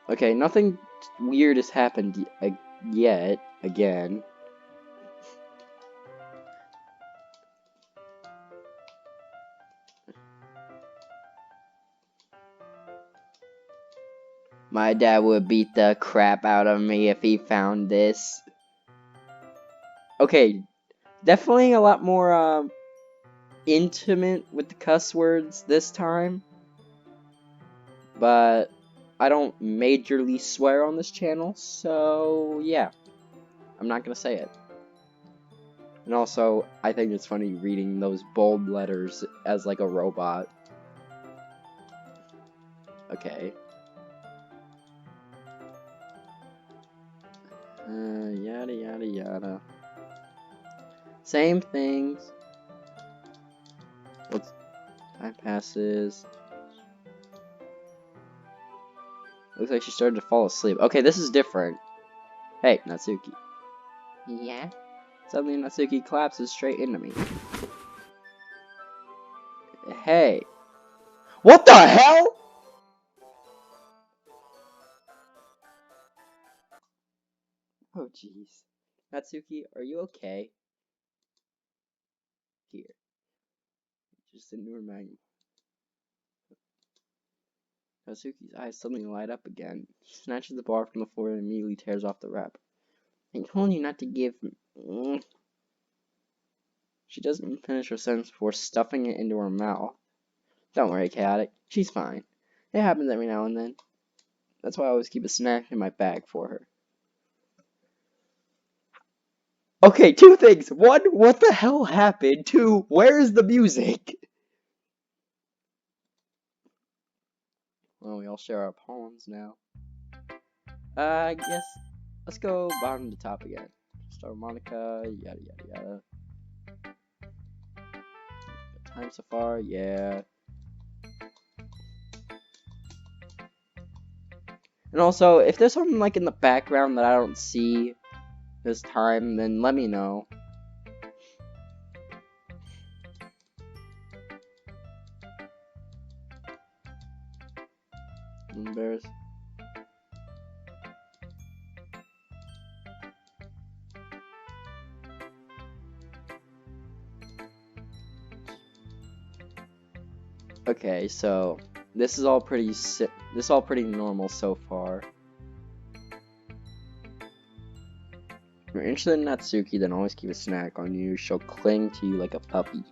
Speaker 1: Okay, nothing weird has happened yet, again. My dad would beat the crap out of me if he found this. Okay, definitely a lot more, intimate with the cuss words this time. But I don't majorly swear on this channel, so yeah. I'm not gonna say it. And also, I think it's funny reading those bold letters as like a robot. Okay. Yada yada yada. Same things. What's... Time passes. Looks like she started to fall asleep. Okay, this is different. Hey, Natsuki.
Speaker 2: Yeah?
Speaker 1: Suddenly Natsuki collapses straight into me. Hey. What the hell?! Oh jeez. Natsuki, are you okay? Here. Just a newer magnet. Natsuki's eyes suddenly light up again. She snatches the bar from the floor and immediately tears off the wrap. I told you not to give... She doesn't finish her sentence before stuffing it into her mouth. Don't worry, Chaotic. She's fine. It happens every now and then. That's why I always keep a snack in my bag for her. Okay, two things. One, what the hell happened? Two, where's the music? Well, we all share our poems now. I guess let's go bottom to top again. Start Monica, yada yada yada. Time so far, yeah. And also, if there's something like in the background that I don't see this time, then let me know. Embarrassed. Okay, so this is all pretty normal so far. If you're interested in Natsuki, then always keep a snack on you. She'll cling to you like a puppy.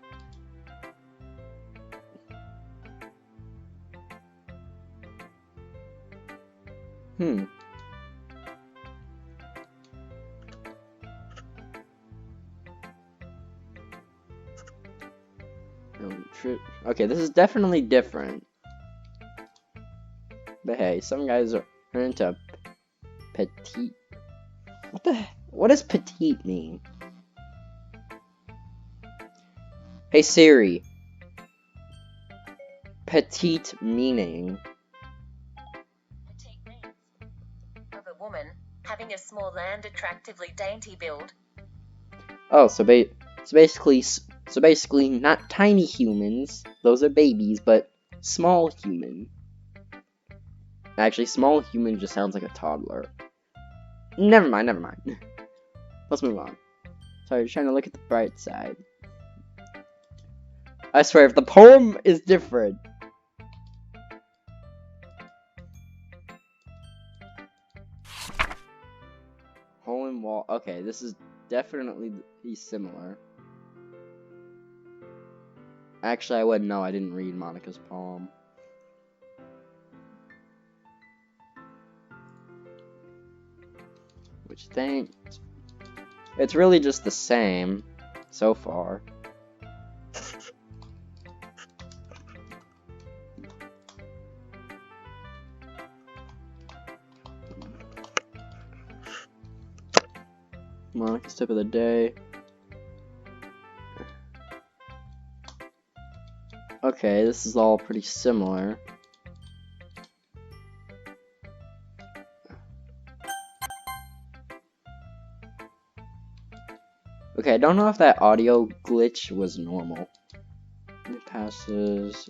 Speaker 1: Hmm. Okay, this is definitely different. But hey, some guys are into petite. What does petite mean? Hey Siri. Petite meaning.
Speaker 3: Petite means of a woman having a small and attractively dainty build.
Speaker 1: Oh, so basically not tiny humans. Those are babies, but small human. Actually, small human just sounds like a toddler. Never mind. Let's move on. Sorry, trying to look at the bright side. I swear, if the poem is different. Hole in wall. Okay, this is definitely similar. Actually, I wouldn't know. I didn't read Monica's poem. Which thanks. It's really just the same so far. Monica's tip of the day. Okay, this is all pretty similar. Okay, I don't know if that audio glitch was normal. It passes.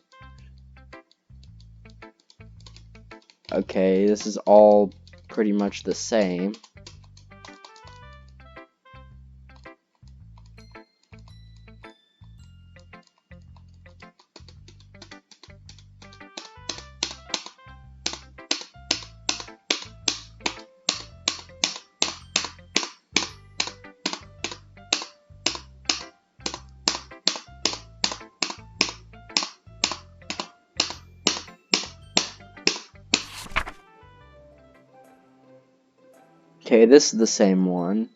Speaker 1: Okay, this is all pretty much the same. Okay, this is the same one.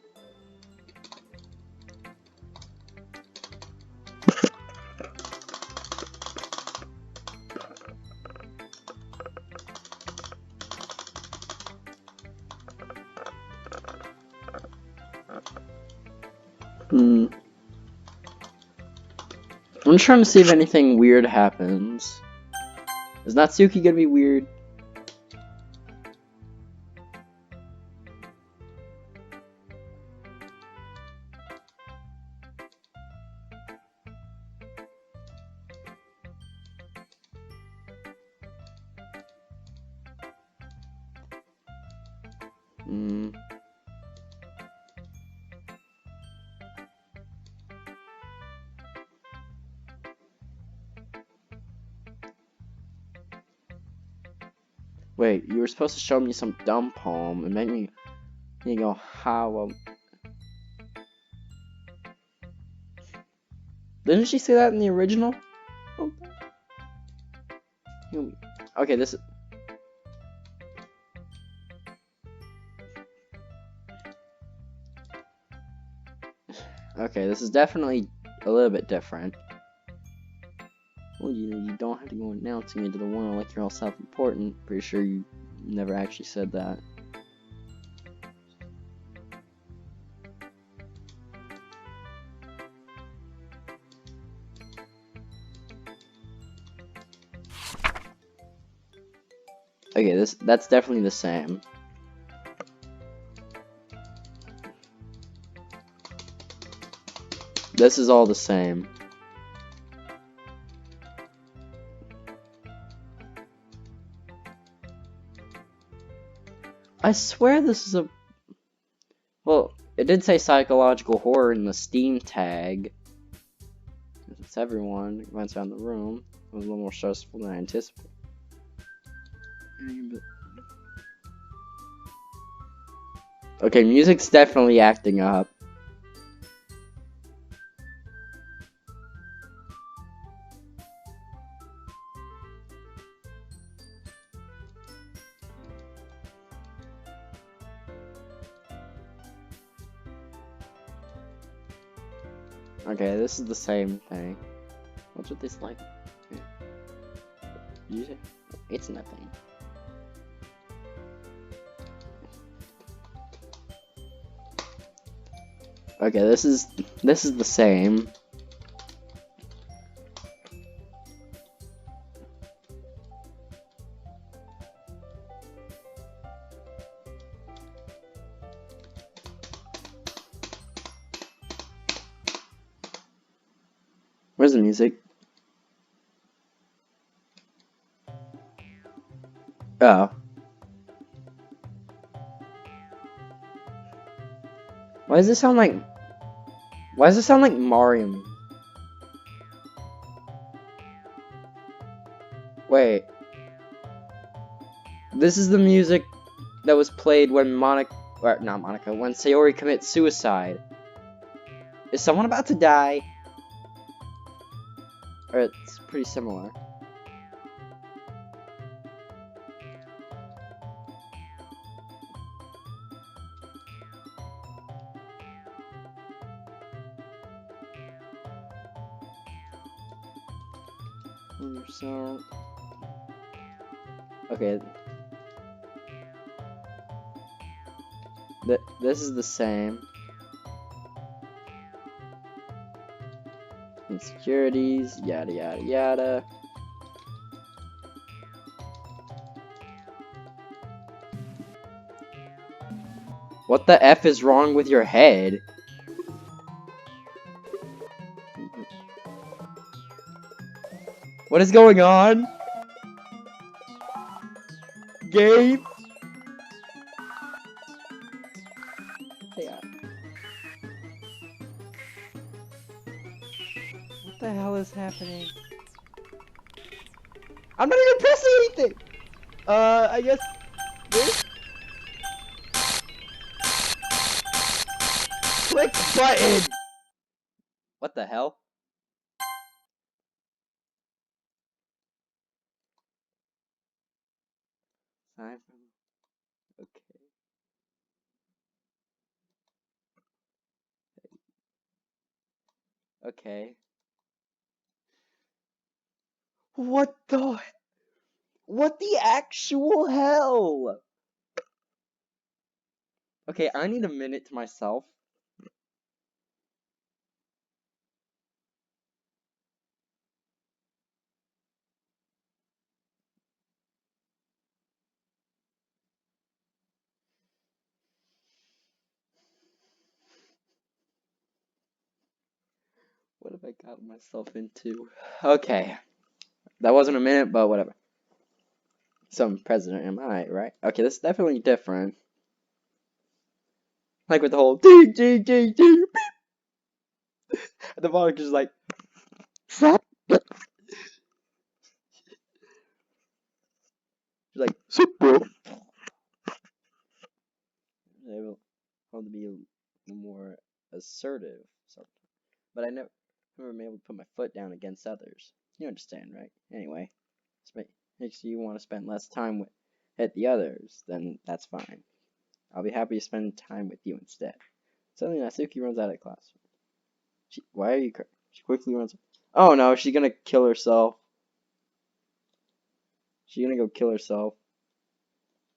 Speaker 1: I'm just trying to see if anything weird happens. Is Natsuki gonna be weird? Wait, you were supposed to show me some dumb poem and make me go, how well. Didn't she say that in the original? Okay, this is. Okay, this is definitely a little bit different. Well, you don't have to go announcing it to the world like you're all self-important. Pretty sure you never actually said that. Okay, that's definitely the same. This is all the same. I swear this is a... Well, it did say psychological horror in the Steam tag. It's everyone. It runs around the room. It was a little more stressful than I anticipated. Okay, music's definitely acting up. Okay, this is the same thing. What's with this like? Did you say?
Speaker 2: It's nothing.
Speaker 1: Okay, this is the same. Where's the music? Oh. Why does this sound like? Why does it sound like Mario? Wait. This is the music that was played when Monica, or not Monica, when Sayori commits suicide. Is someone about to die? Or it's pretty similar. So, okay. This is the same. Insecurities, yada yada yada. What the F is wrong with your head? What is going on? Gabe? What the hell is happening? I'm not even pressing anything! I guess this? Click button! What the hell? Okay. Okay. What the actual hell? Okay, I need a minute to myself. What have I got myself into? Okay. That wasn't a minute, but whatever. Some president am I, right? Okay, this is definitely different. Like with the whole ding ding ding ding beep. The volume is like Sup? She's like, sup bro. I will want to be more assertive sometimes. But I never been able to put my foot down against others. You understand, right? Anyway, makes you want to spend less time with the others, then that's fine. I'll be happy to spend time with you instead. Suddenly Natsuki runs out of class. Why are you crying? She quickly runs. Oh no, she's gonna kill herself. She's gonna go kill herself.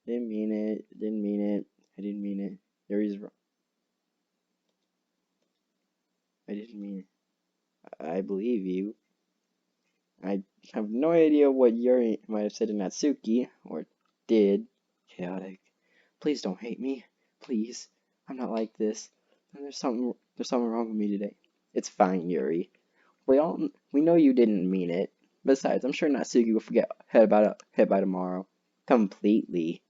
Speaker 1: Didn't mean it. Didn't mean it. I didn't mean it. Yuri's wrong. I didn't mean it. I believe you. I have no idea what Yuri might have said to Natsuki, or did. Chaotic. Please don't hate me. Please. I'm not like this. There's something wrong with me today. It's fine, Yuri. We know you didn't mean it. Besides, I'm sure Natsuki will forget about it by tomorrow. Completely.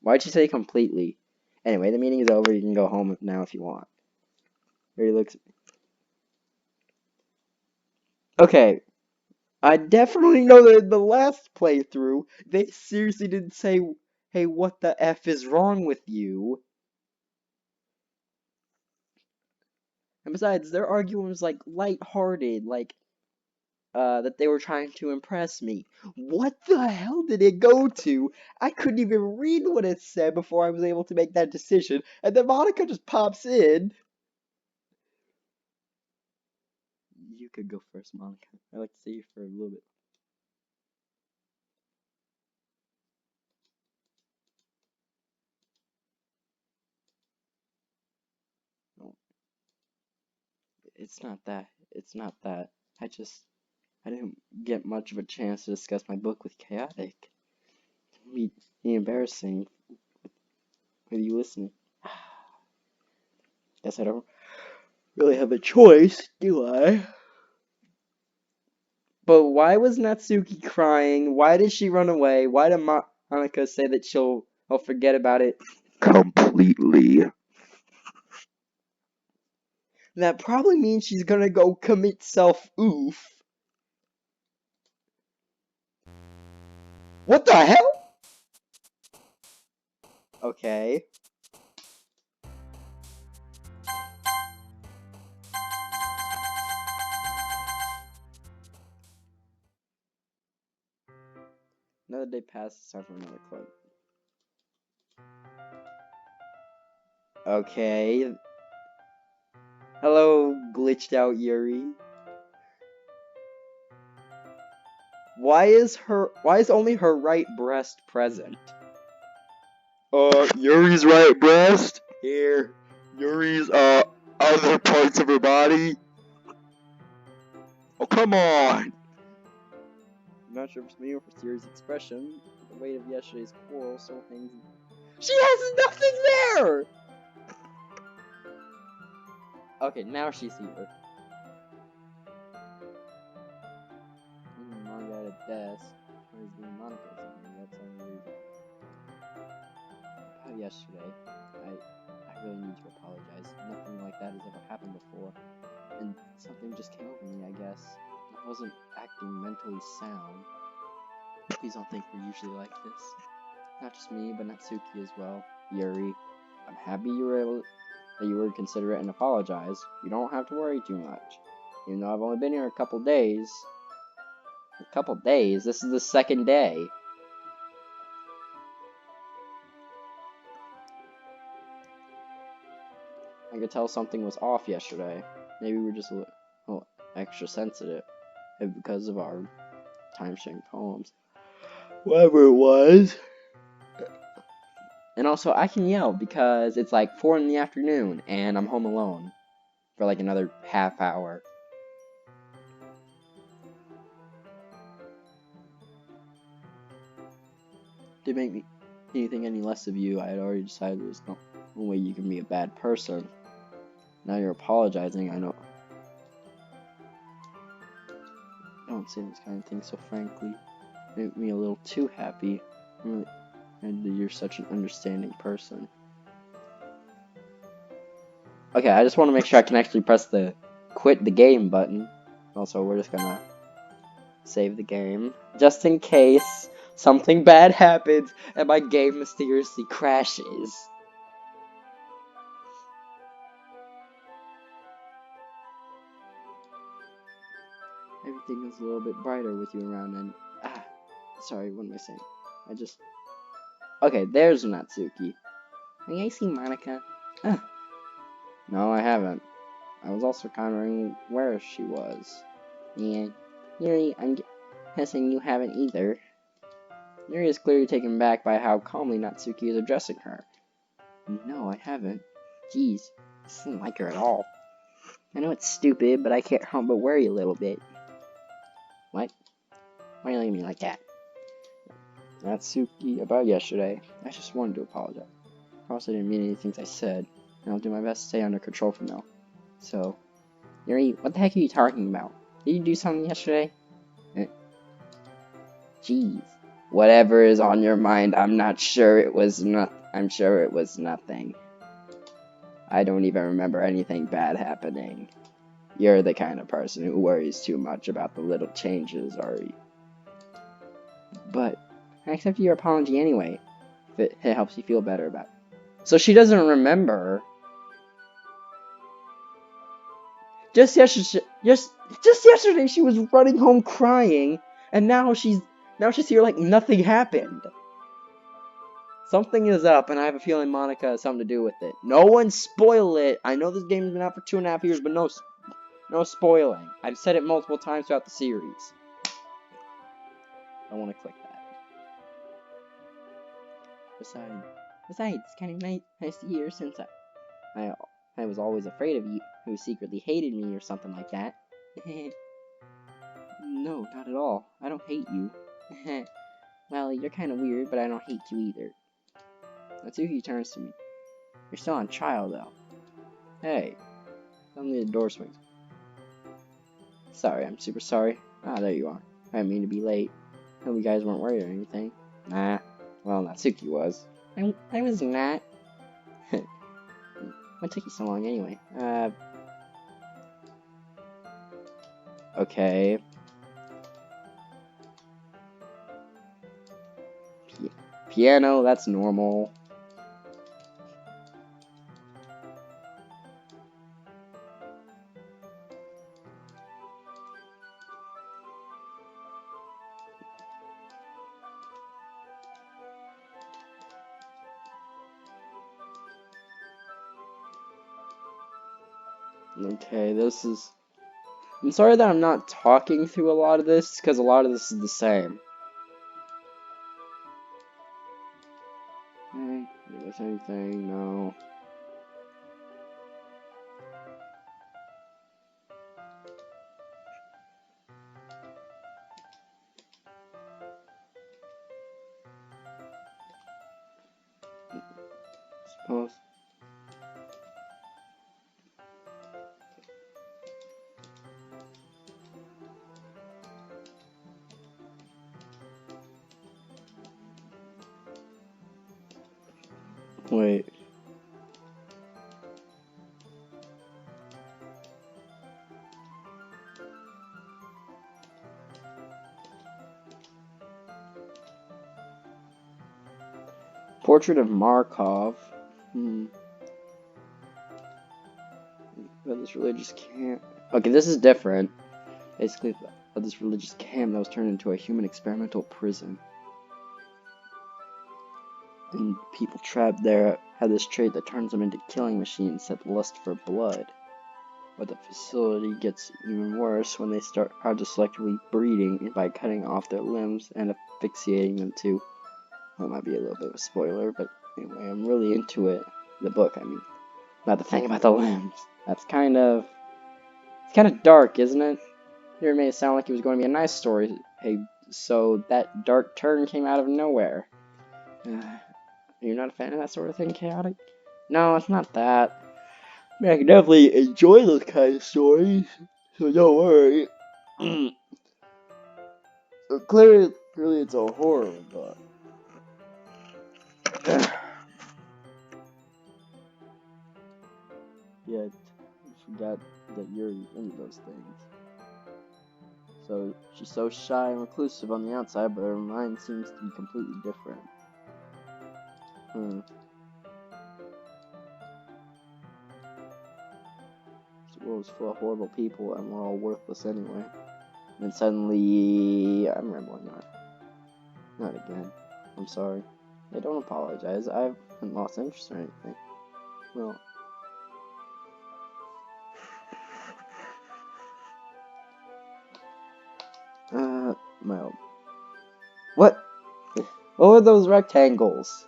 Speaker 1: Why'd she say completely? Anyway, the meeting is over. You can go home now if you want. Yuri looks. Okay, I definitely know that in the last playthrough, they seriously didn't say, hey, what the F is wrong with you? And besides, their argument was like light-hearted, like that they were trying to impress me. What the hell did it go to? I couldn't even read what it said before I was able to make that decision, and then Monica just pops in. You could go first, Monica. I'd like to see you for a little bit. No, it's not that. It's not that. I didn't get much of a chance to discuss my book with Chaotic. It'd be embarrassing with you listening. Guess I don't really have a choice, do I? But why was Natsuki crying? Why did she run away? Why did Monica say that she'll forget about it completely? That probably means she's gonna go commit self-oof. What the hell? Okay. Another day passes, it's time for another clip. Okay. Hello, glitched out Yuri. Why is only her right breast present? Yuri's right breast? Here. Yuri's, other parts of her body? Oh, come on! I'm not sure if it's me or for Yuri's expression. The weight of yesterday's quarrel still hangs. She has nothing there! Okay, now she's here. Manga at a desk. Where's the Monica or something? That's unreasonable. About yesterday, I really need to apologize. Nothing like that has ever happened before. And something just came over me, I guess. I wasn't acting mentally sound. Please don't think we're usually like this. Not just me, but Natsuki as well. Yuri, I'm happy you were considerate and apologize. You don't have to worry too much. Even though I've only been here a couple days. A couple days? This is the second day. I could tell something was off yesterday. Maybe we're just a little extra sensitive because of our time-sharing poems. Whatever it was. And also, I can yell because it's like 4 in the afternoon and I'm home alone for like another half hour. To make me think any less of you, I had already decided there's no way you can be a bad person. Now you're apologizing, I know. Don't say this kind of thing so frankly. Make me a little too happy. And you're such an understanding person. Okay, I just want to make sure I can actually press the quit the game button. Also, we're just gonna save the game. Just in case something bad happens and my game mysteriously crashes. Everything is a little bit brighter with you around and... sorry, what am I saying? Okay, there's Natsuki. May I see Monica? No, I haven't. I was also wondering where she was. And Yuri, I'm guessing you haven't either. Yuri is clearly taken back by how calmly Natsuki is addressing her. No, I haven't. Jeez, this doesn't like her at all. I know it's stupid, but I can't help but worry a little bit. What? Why are you looking at me like that? Natsuki, about yesterday, I just wanted to apologize. I also didn't mean any things I said, and I'll do my best to stay under control from now. So, Yuri, what the heck are you talking about? Did you do something yesterday? Jeez. Whatever is on your mind, I'm sure it was nothing. I don't even remember anything bad happening. You're the kind of person who worries too much about the little changes, Ari. But I accept your apology anyway, if it helps you feel better about it. So she doesn't remember. Just yesterday she was running home crying, and now she's here like nothing happened. Something is up, and I have a feeling Monica has something to do with it. No one spoil it. I know this game's been out for 2.5 years, but no spoiling. I've said it multiple times throughout the series. I want to click that. Besides, it's kind of nice to hear since I was always afraid of you, who secretly hated me or something like that. No, not at all. I don't hate you. Well, you're kind of weird, but I don't hate you either. Natsuki turns to me. You're still on trial, though. Hey. Suddenly the door swings. Sorry, I'm super sorry. Ah, there you are. I didn't mean to be late. Hope you guys weren't worried or anything. Nah. Well, Natsuki was. I was not. What took you so long anyway? Okay. Piano, that's normal. Okay, this is... I'm sorry that I'm not talking through a lot of this, because a lot of this is the same. Hey, did I miss anything? No. Suppose. Wait. Portrait of Markov. But this religious camp. Okay, this is different. Basically, of this religious camp that was turned into a human experimental prison. And people trapped there have this trait that turns them into killing machines that lust for blood. But the facility gets even worse when they start selectively breeding by cutting off their limbs and asphyxiating them too. That might be a little bit of a spoiler, but anyway, I'm really into it. The book, I mean. Not the thing about the limbs. That's kind of... It's kind of dark, isn't it? Here it made it sound like it was going to be a nice story. Hey, so that dark turn came out of nowhere. You're not a fan of that sort of thing, Chaotic? No, it's not that. I mean, I can definitely enjoy those kind of stories, so don't worry. So clearly it's a horror book. Yet, I forgot that you're into those things. So, she's so shy and reclusive on the outside, but her mind seems to be completely different. This world is full of horrible people, and we're all worthless anyway. And then suddenly, I'm rambling on. Not again. I'm sorry. I don't apologize. I haven't lost interest or anything. Well... well... What? What were those rectangles?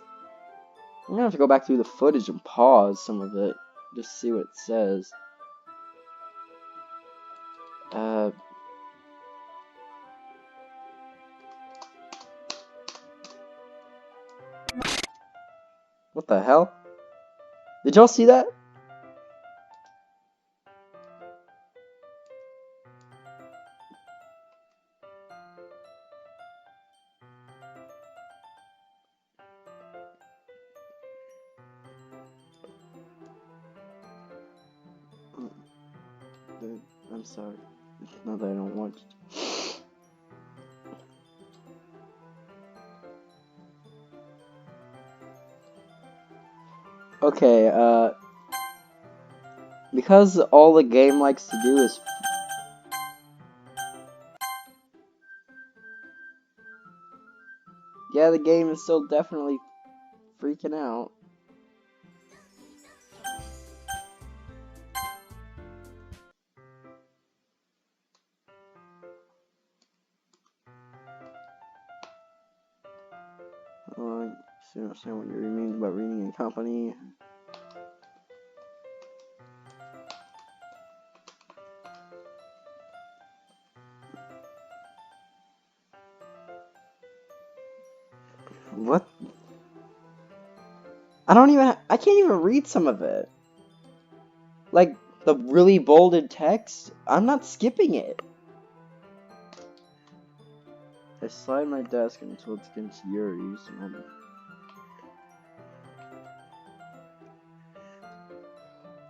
Speaker 1: I'm gonna have to go back through the footage and pause some of it, just to see what it says. What the hell? Did y'all see that? I'm sorry. Not that I don't want you to. Okay, Because all the game likes to do is... Yeah, the game is still definitely freaking out. So you understand what you mean about reading in company. What? I can't even read some of it. Like, the really bolded text, I'm not skipping it. I slide my desk until it's against Yuri's.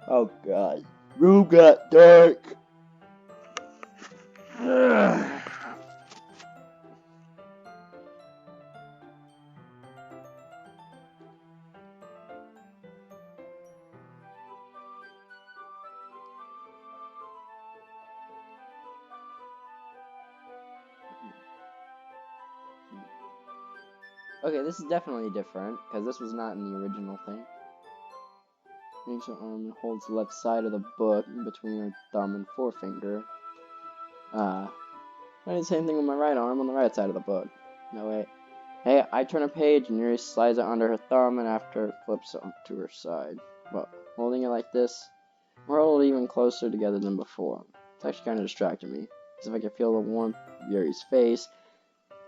Speaker 1: Oh god. Room got dark. Okay, this is definitely different, because this was not in the original thing. Makes her arm and holds the left side of the book between her thumb and forefinger. I do the same thing with my right arm on the right side of the book. No, wait. Hey, I turn a page and Yuri slides it under her thumb and after flips it to her side. Well, holding it like this, we're held even closer together than before. It's actually kind of distracting me, as if I can feel the warmth of Yuri's face,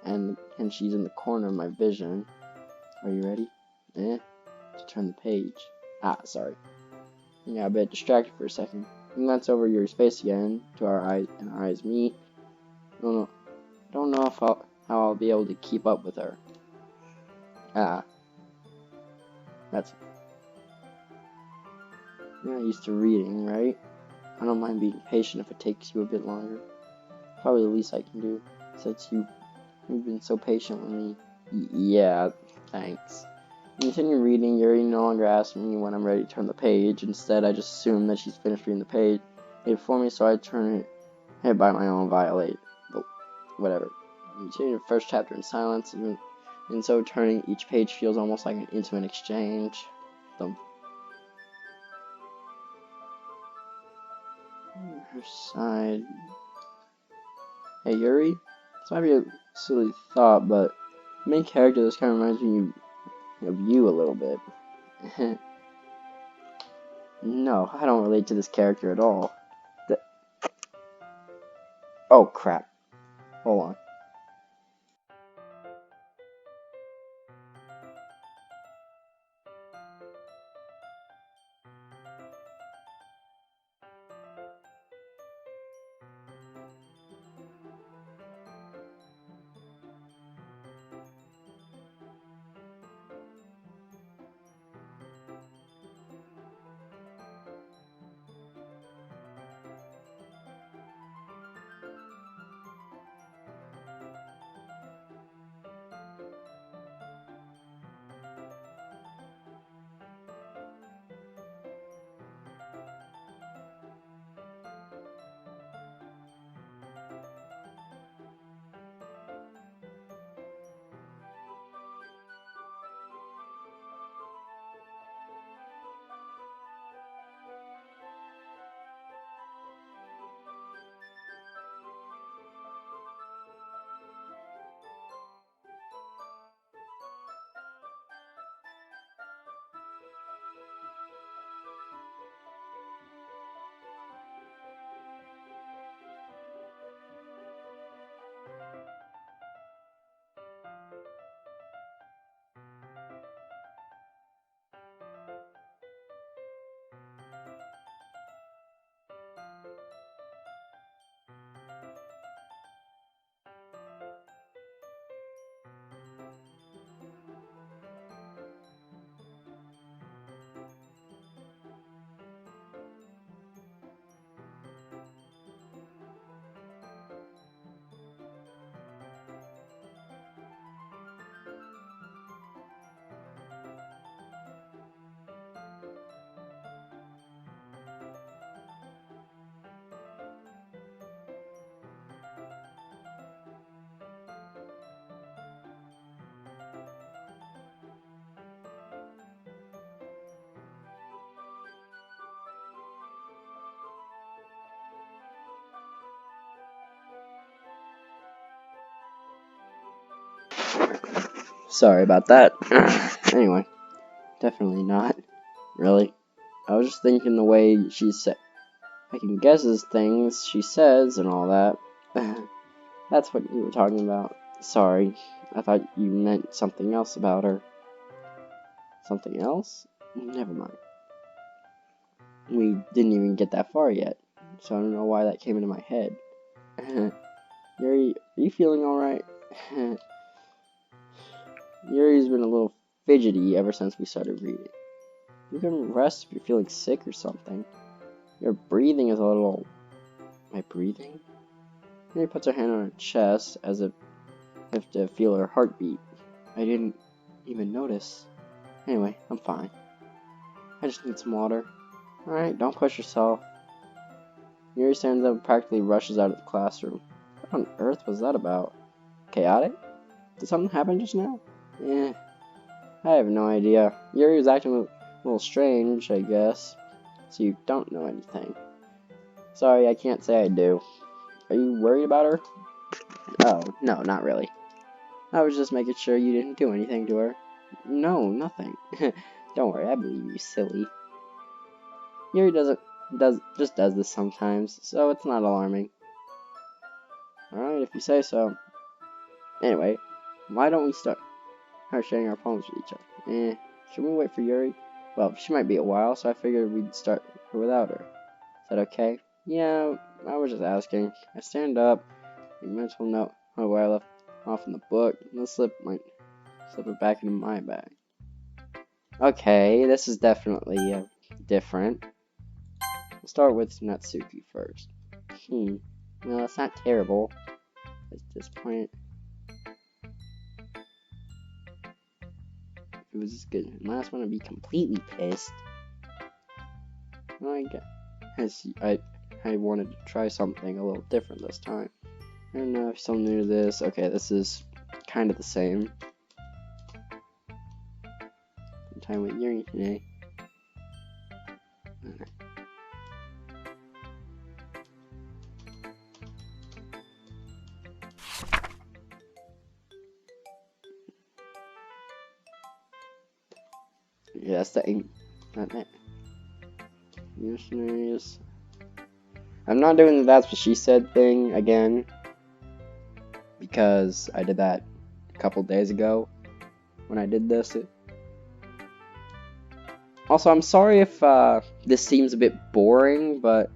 Speaker 1: and she's in the corner of my vision. Are you ready? To turn the page. Sorry. Yeah, a bit distracted for a second. I glance over Yuri's face again, to our eyes, and our eyes meet. Don't know if how I'll be able to keep up with her. That's... You're not used to reading, right? I don't mind being patient if it takes you a bit longer. Probably the least I can do, since you've been so patient with me. Yeah, thanks. Continue reading. Yuri no longer asks me when I'm ready to turn the page. Instead, I just assume that she's finished reading the page for me, so I turn it by my own violate. But whatever. Continue the first chapter in silence, and so turning each page feels almost like an intimate exchange. Her side. Hey Yuri, this might be a silly thought, but the main character this kind of reminds me of you a little bit. No, I don't relate to this character at all. Oh crap. Hold on. Sorry about that. Anyway, definitely not. Really. I was just thinking the way she said, I can guesses things she says and all that. That's what you were talking about. Sorry. I thought you meant something else about her. Something else? Never mind. We didn't even get that far yet, so I don't know why that came into my head. Yuri, are you feeling alright? Yuri's been a little fidgety ever since we started reading. You can rest if you're feeling sick or something. Your breathing is a little... Am I breathing? Yuri puts her hand on her chest as if to feel her heartbeat. I didn't even notice. Anyway, I'm fine. I just need some water. Alright, don't push yourself. Yuri stands up and practically rushes out of the classroom. What on earth was that about? Chaotic? Did something happen just now? I have no idea. Yuri was acting a little strange, I guess. So you don't know anything. Sorry, I can't say I do. Are you worried about her? Oh, no, not really. I was just making sure you didn't do anything to her. No, nothing. Don't worry, I believe you, silly. Yuri just does this sometimes, so it's not alarming. Alright, if you say so. Anyway, why don't we start sharing our poems with each other? Should we wait for Yuri? Well, she might be a while, so I figured we'd start without her. Is that okay? Yeah, I was just asking. I stand up, make a mental note of where I left off in the book, and then slip it back into my bag. Okay, this is definitely different. We'll start with Natsuki first. Well, it's not terrible at this point. If it was as good as the last one, I'd be completely pissed. Well, I wanted to try something a little different this time. I don't know if you're so new to this. Okay, this is kind of the same. I'm time with Yuri today. Yeah, that's the aim. Not that. Missionaries. I'm not doing the that's what she said thing again, because I did that a couple days ago when I did this. Also, I'm sorry if this seems a bit boring, but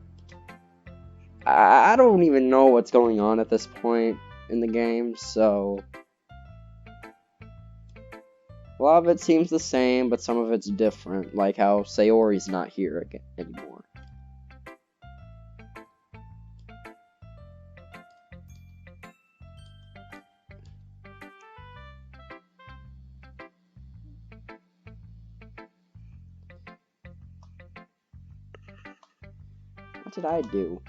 Speaker 1: I don't even know what's going on at this point in the game, so a lot of it seems the same, but some of it's different, like how Sayori's not here again anymore. What did I do?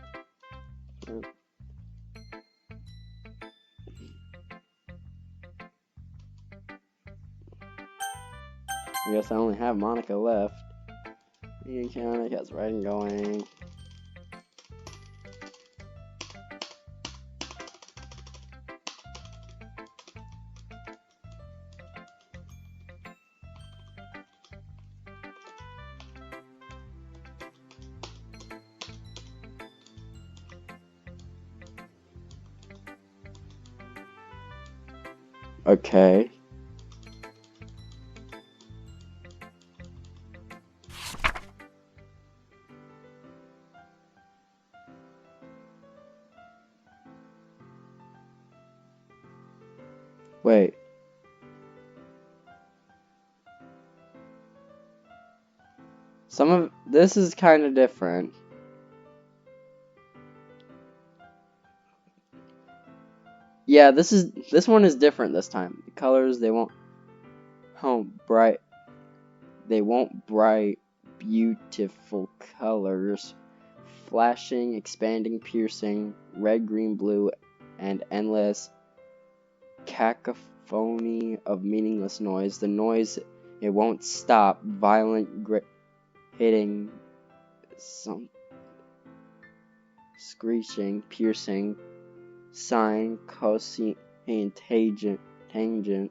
Speaker 1: I guess I only have Monica left. Mechanic has writing going. Okay. Wait. Some of this is kind of different. Yeah, this one is different this time. The colors, they won't bright, beautiful colors. Flashing, expanding, piercing, red, green, blue, and endless cacophony of meaningless noise. The noise, it won't stop. Violent, hitting, some screeching, piercing, sighing, contagion, tangent,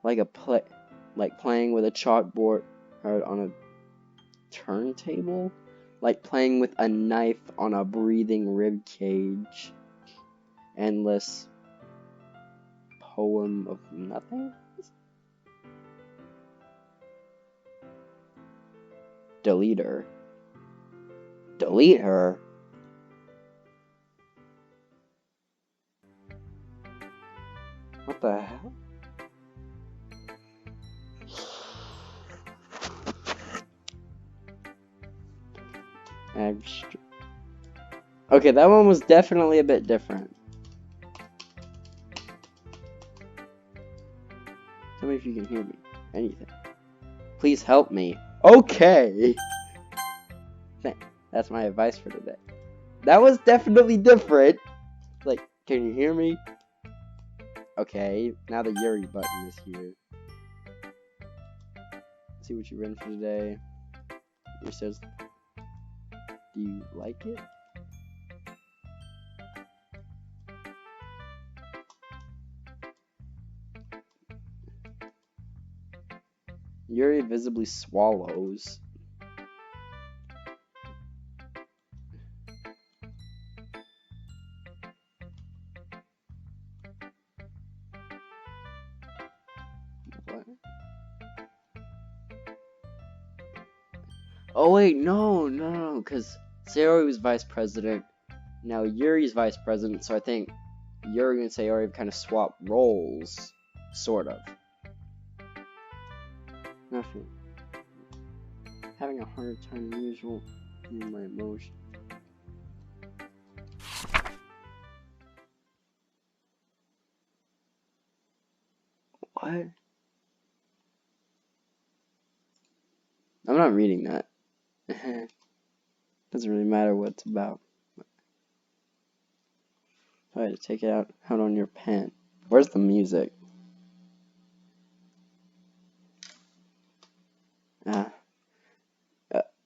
Speaker 1: like playing with a chalkboard or on a turntable, like playing with a knife on a breathing rib cage. Endless poem of nothing. Delete her. Delete her. What the hell? Okay, that one was definitely a bit different. Tell me if you can hear me. Anything. Please help me. Okay. That's my advice for today. That was definitely different. Like, can you hear me? Okay, now the Yuri button is here. Let's see what you written for today. It says, do you like it? Yuri visibly swallows. What? Oh wait, no, because Sayori was vice president. Now Yuri's vice president, so I think Yuri and Sayori have kind of swapped roles. Sort of. Nothing. Having a harder time than usual in my emotions. What? I'm not reading that. Doesn't really matter what it's about. I had to take it out on your pen. Where's the music?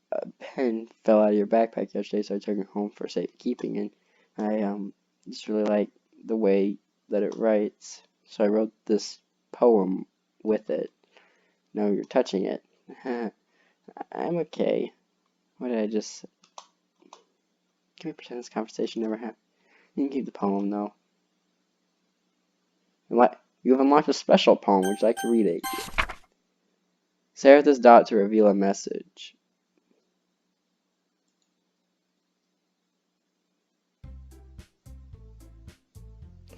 Speaker 1: A pen fell out of your backpack yesterday, so I took it home for safekeeping, and I just really like the way that it writes, so I wrote this poem with it. Now you're touching it. I'm okay. What did I just... Can we pretend this conversation never happened? You can keep the poem, though. You have unlocked a special poem. Would you like to read it? Stare at this dot to reveal a message.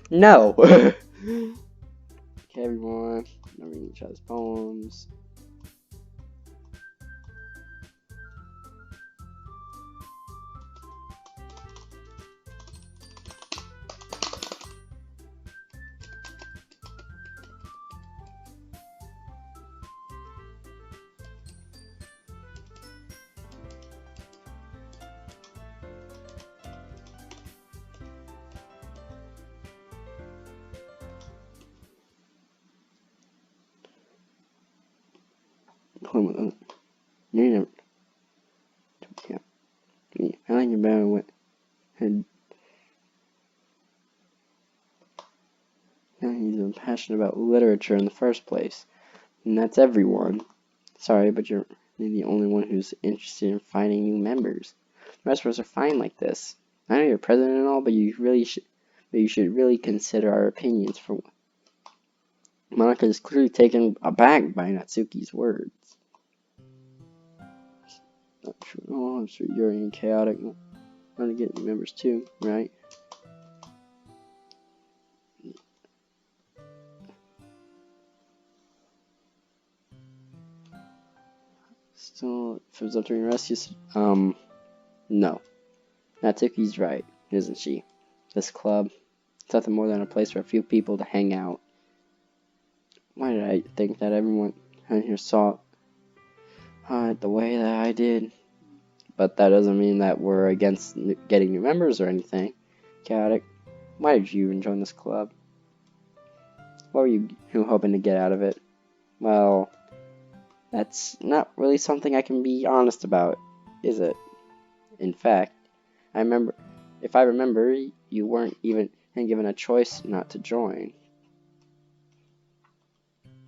Speaker 1: No! Okay, everyone. I'm reading each other's poems. You never. Yeah. I like your better with head. He's been passionate about literature in the first place, and that's everyone. Sorry, but you're the only one who's interested in finding new members. The rest of us are fine like this. I know you're president and all, but you should really consider our opinions. For Monica is clearly taken aback by Natsuki's words. Not true. Oh, I'm sure you're in chaotic. I want to get new members too, right? Still, if it was up to your rescues, no. Natsuki's right, isn't she? This club, it's nothing more than a place for a few people to hang out. Why did I think that everyone in here saw it the way that I did? But that doesn't mean that we're against getting new members or anything. Chaotic, why did you even join this club? What were you hoping to get out of it? Well, that's not really something I can be honest about, is it? In fact, if I remember, you weren't even given a choice not to join.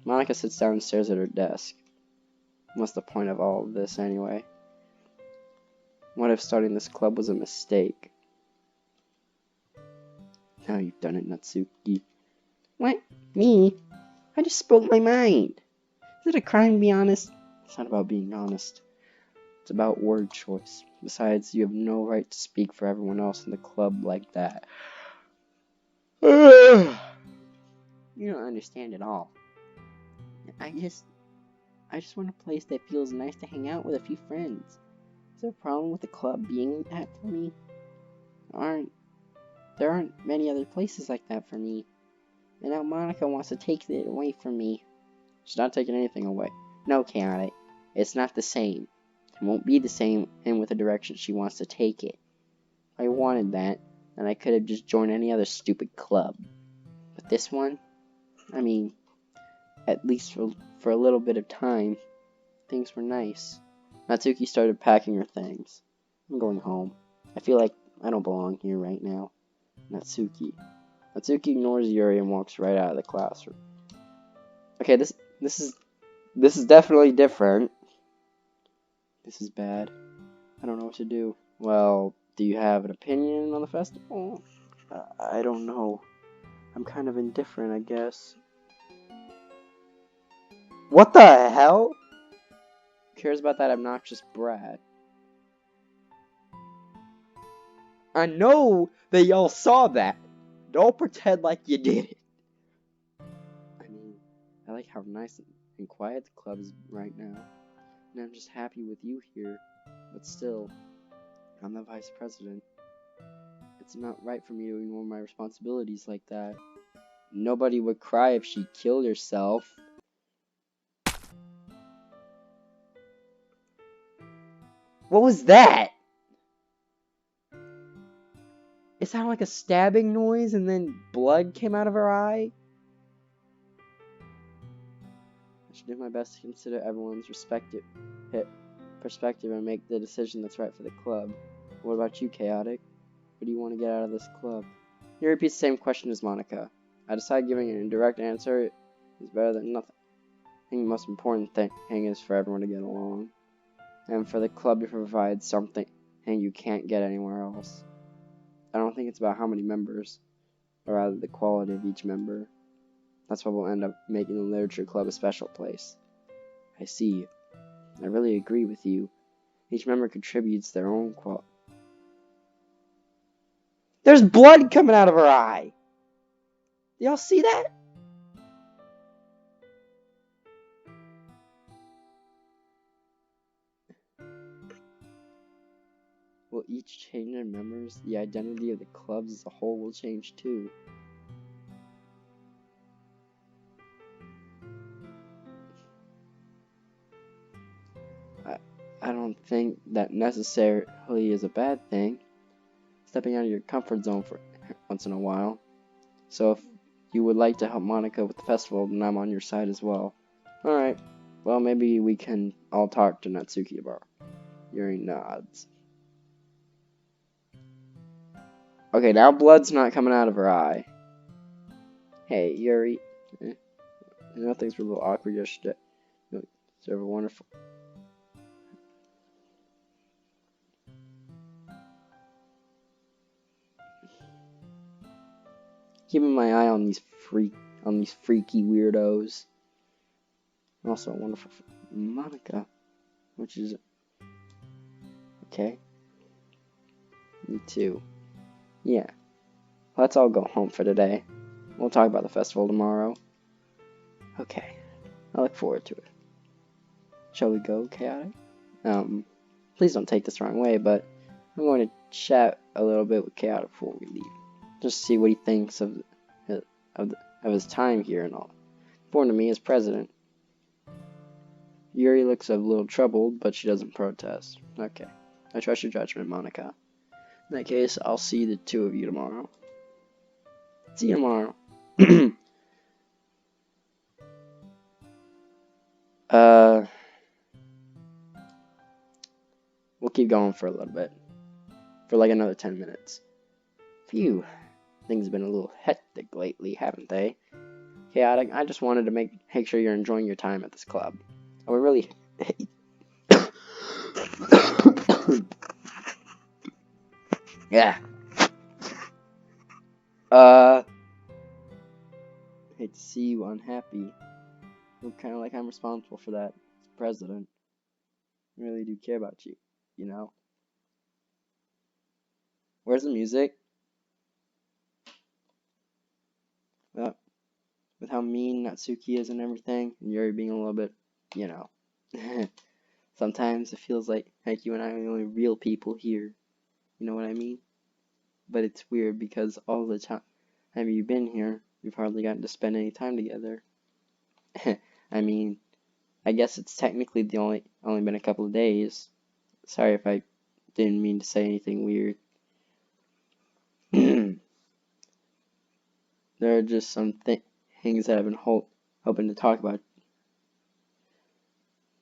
Speaker 1: Monica sits down and stares at her desk. What's the point of all of this anyway? What if starting this club was a mistake? Now you've done it, Natsuki.
Speaker 2: What? Me? I just spoke my mind. Is it a crime to be honest?
Speaker 1: It's not about being honest. It's about word choice. Besides, you have no right to speak for everyone else in the club like that.
Speaker 2: You don't understand at all. I just want a place that feels nice to hang out with a few friends. Is there a problem with the club being that for me? There aren't many other places like that for me. And now Monica wants to take it away from me.
Speaker 1: She's not taking anything away.
Speaker 2: No, Chaotic. It's not the same. It won't be the same in with the direction she wants to take it. If I wanted that, then I could have just joined any other stupid club. But this one, I mean, at least for a little bit of time, things were nice.
Speaker 1: Natsuki started packing her things.
Speaker 2: I'm going home. I feel like I don't belong here right now.
Speaker 1: Natsuki ignores Yuri and walks right out of the classroom. Okay, this is definitely different. This is bad. I don't know what to do. Well, do you have an opinion on the festival? I don't know. I'm kind of indifferent, I guess. What the hell? Who cares about that obnoxious brat? I know that y'all saw that. Don't pretend like you did it. I mean, I like how nice and quiet the club is right now. And I'm just happy with you here. But still, I'm the vice president. It's not right for me to ignore my responsibilities like that. Nobody would cry if she killed herself. What was that? It sounded like a stabbing noise and then blood came out of her eye. I should do my best to consider everyone's perspective and make the decision that's right for the club. What about you, Chaotic? What do you want to get out of this club? He repeats the same question as Monica. I decide giving an indirect answer is better than nothing. I think the most important thing is for everyone to get along. And for the club to provide something you can't get anywhere else. I don't think it's about how many members, but rather the quality of each member. That's what will end up making the literature club a special place. I see. I really agree with you. Each member contributes their own quality. There's blood coming out of her eye! Y'all see that? Will each change their members? The identity of the clubs as a whole will change too. I don't think that necessarily is a bad thing. Stepping out of your comfort zone for once in a while. So if you would like to help Monica with the festival, then I'm on your side as well. Alright, well maybe we can all talk to Natsuki about it. Yuri nods. Okay, now blood's not coming out of her eye. Hey, Yuri. I know things were a little awkward yesterday. It's ever wonderful. Keeping my eye on these freaky weirdos. Also wonderful for Monica, which is okay. Me too. Yeah. Let's all go home for today. We'll talk about the festival tomorrow. Okay. I look forward to it. Shall we go, Chaotic? Please don't take this the wrong way, but I'm going to chat a little bit with Chaotic before we leave. Just to see what he thinks of his time here and all. Important to me as president. Yuri looks a little troubled, but she doesn't protest. Okay. I trust your judgment, Monica. In that case, I'll see the two of you tomorrow. See you tomorrow. We'll keep going for a little bit. For like another 10 minutes. Phew. Things have been a little hectic lately, haven't they? Chaotic, I just wanted to make sure you're enjoying your time at this club. I would really yeah. Hate to see you unhappy. Look kind of like I'm responsible for that as president. I really do care about you, you know? Where's the music? Well, with how mean Natsuki is and everything, and Yuri being a little bit, you know. Sometimes it feels like you and I are the only real people here. You know what I mean? But it's weird because all the time you've been here, we've hardly gotten to spend any time together. I mean, I guess it's technically the only been a couple of days. Sorry if I didn't mean to say anything weird. There are just some things that I've been hoping to talk about.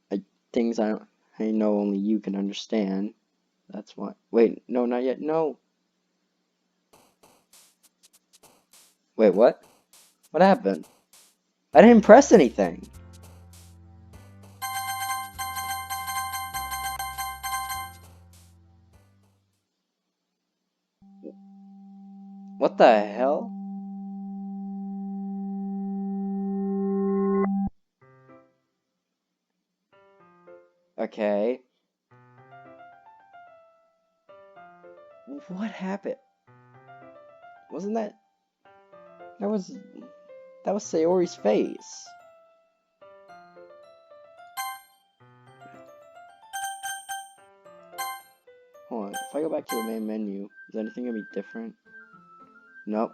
Speaker 1: Like things I know only you can understand. That's why. Wait, no, not yet. No. Wait, what? What happened? I didn't press anything. What the hell? Okay. What happened? Wasn't that was Sayori's face. Hold on. If I go back to the main menu, is anything gonna be different? Nope.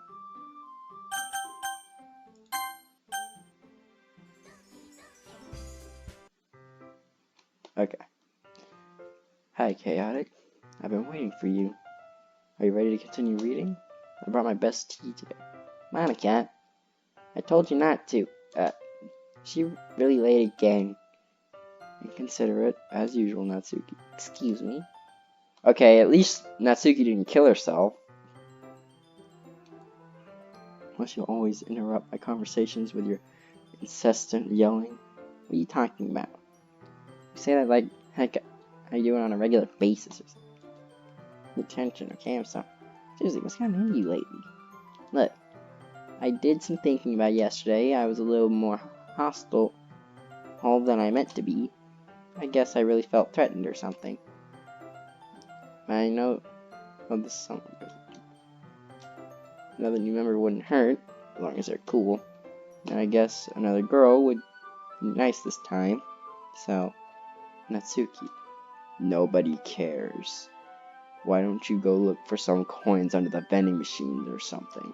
Speaker 1: Okay. Hi, Chaotic. I've been waiting for you. Are you ready to continue reading? I brought my best tea today. Mama cat. I told you not to. She really late again. Inconsiderate, as usual, Natsuki. Excuse me. Okay, at least Natsuki didn't kill herself. Unless you always interrupt my conversations with your incessant yelling. What are you talking about? You say that like heck I do it on a regular basis or something. Attention, okay, I'm sorry. Seriously, what's gotten into you lately? Look, I did some thinking about yesterday. I was a little more hostile than I meant to be. I guess I really felt threatened or something. I know this another new member wouldn't hurt, as long as they're cool. And I guess another girl would be nice this time. So, Natsuki, nobody cares. Why don't you go look for some coins under the vending machine or something?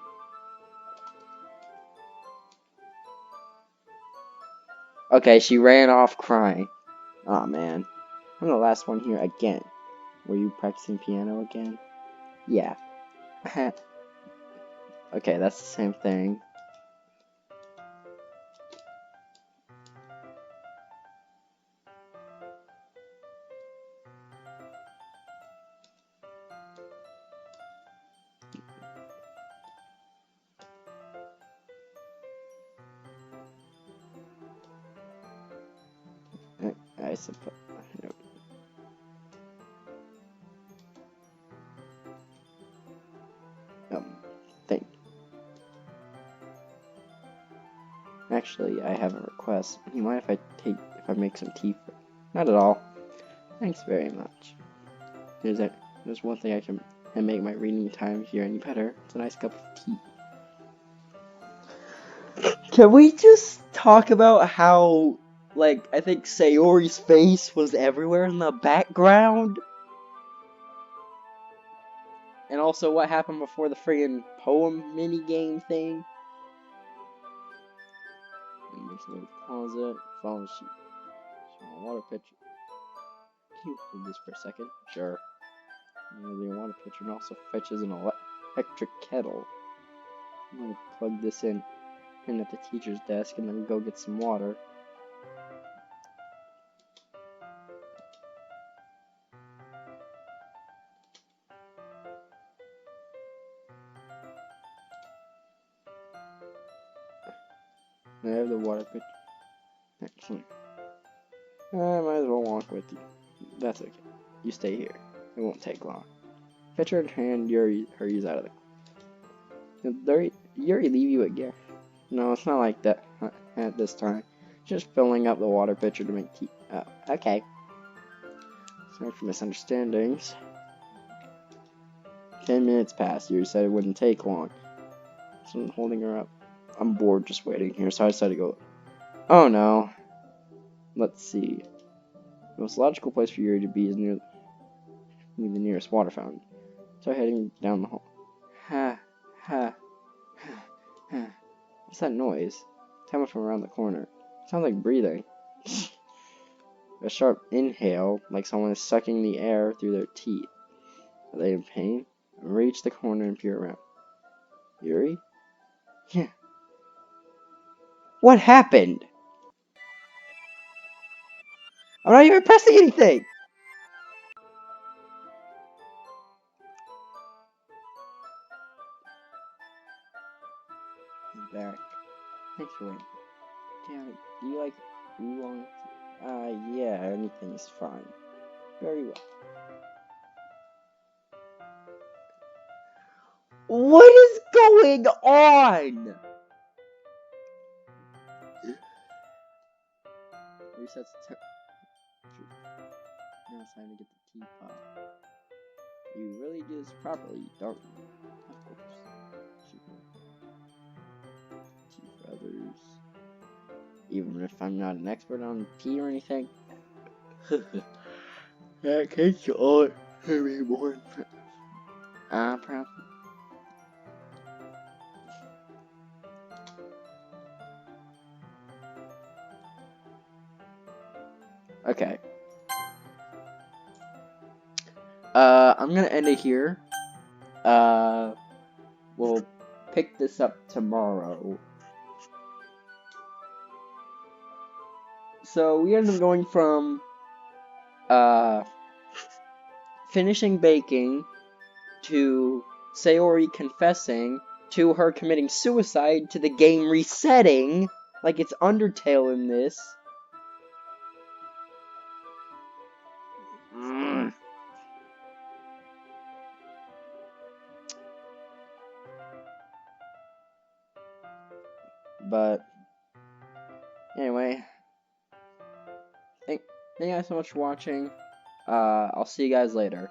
Speaker 1: Okay, she ran off crying. Aw, man. I'm the last one here again. Were you practicing piano again? Yeah. Okay, that's the same thing. I suppose. Thing. Actually, I have a request. You mind if I make some tea? Not at all. Thanks very much. There's one thing I can make my reading time here any better. It's a nice cup of tea. Can we just talk about how, like, I think Sayori's face was everywhere in the background? And also what happened before the friggin' poem mini-game thing? Makes a little closet, phone sheet, small water pitcher. Can you hold this for a second? Sure. The water pitcher and also fetches an electric kettle. I'm gonna plug this in at the teacher's desk and then go get some water. I have the water pitcher. Excellent. I might as well walk with you. That's okay. You stay here. It won't take long. Pitcher in hand, Yuri hurries out of the... Yuri leave you a gift? No, it's not like that at this time. Just filling up the water pitcher to make tea. Oh, okay. Sorry for misunderstandings. 10 minutes passed. Yuri said it wouldn't take long. So I'm holding her up. I'm bored just waiting here, so I decided to go. Oh no. Let's see. The most logical place for Yuri to be is near the nearest water fountain. So heading down the hall. Ha, ha, ha, ha. What's that noise? It's coming from around the corner. It sounds like breathing. A sharp inhale, like someone is sucking the air through their teeth. Are they in pain? Reach the corner and peer around. Yuri? Yeah. What happened? I'm not even pressing anything! I'm back. Thanks for waiting. Damn it. Do you like oolong? Yeah, anything's fine. Very well. What is going on? Resets the Now it's time to get the teapot. You really do this properly, don't you? Of course. Tea for others. Even if I'm not an expert on tea or anything. That case you all anymore. Probably. Okay. I'm gonna end it here. We'll pick this up tomorrow. So we ended up going from, finishing baking, to Sayori confessing, to her committing suicide, to the game resetting, like it's Undertale in this. But, anyway, thank you guys so much for watching. I'll see you guys later.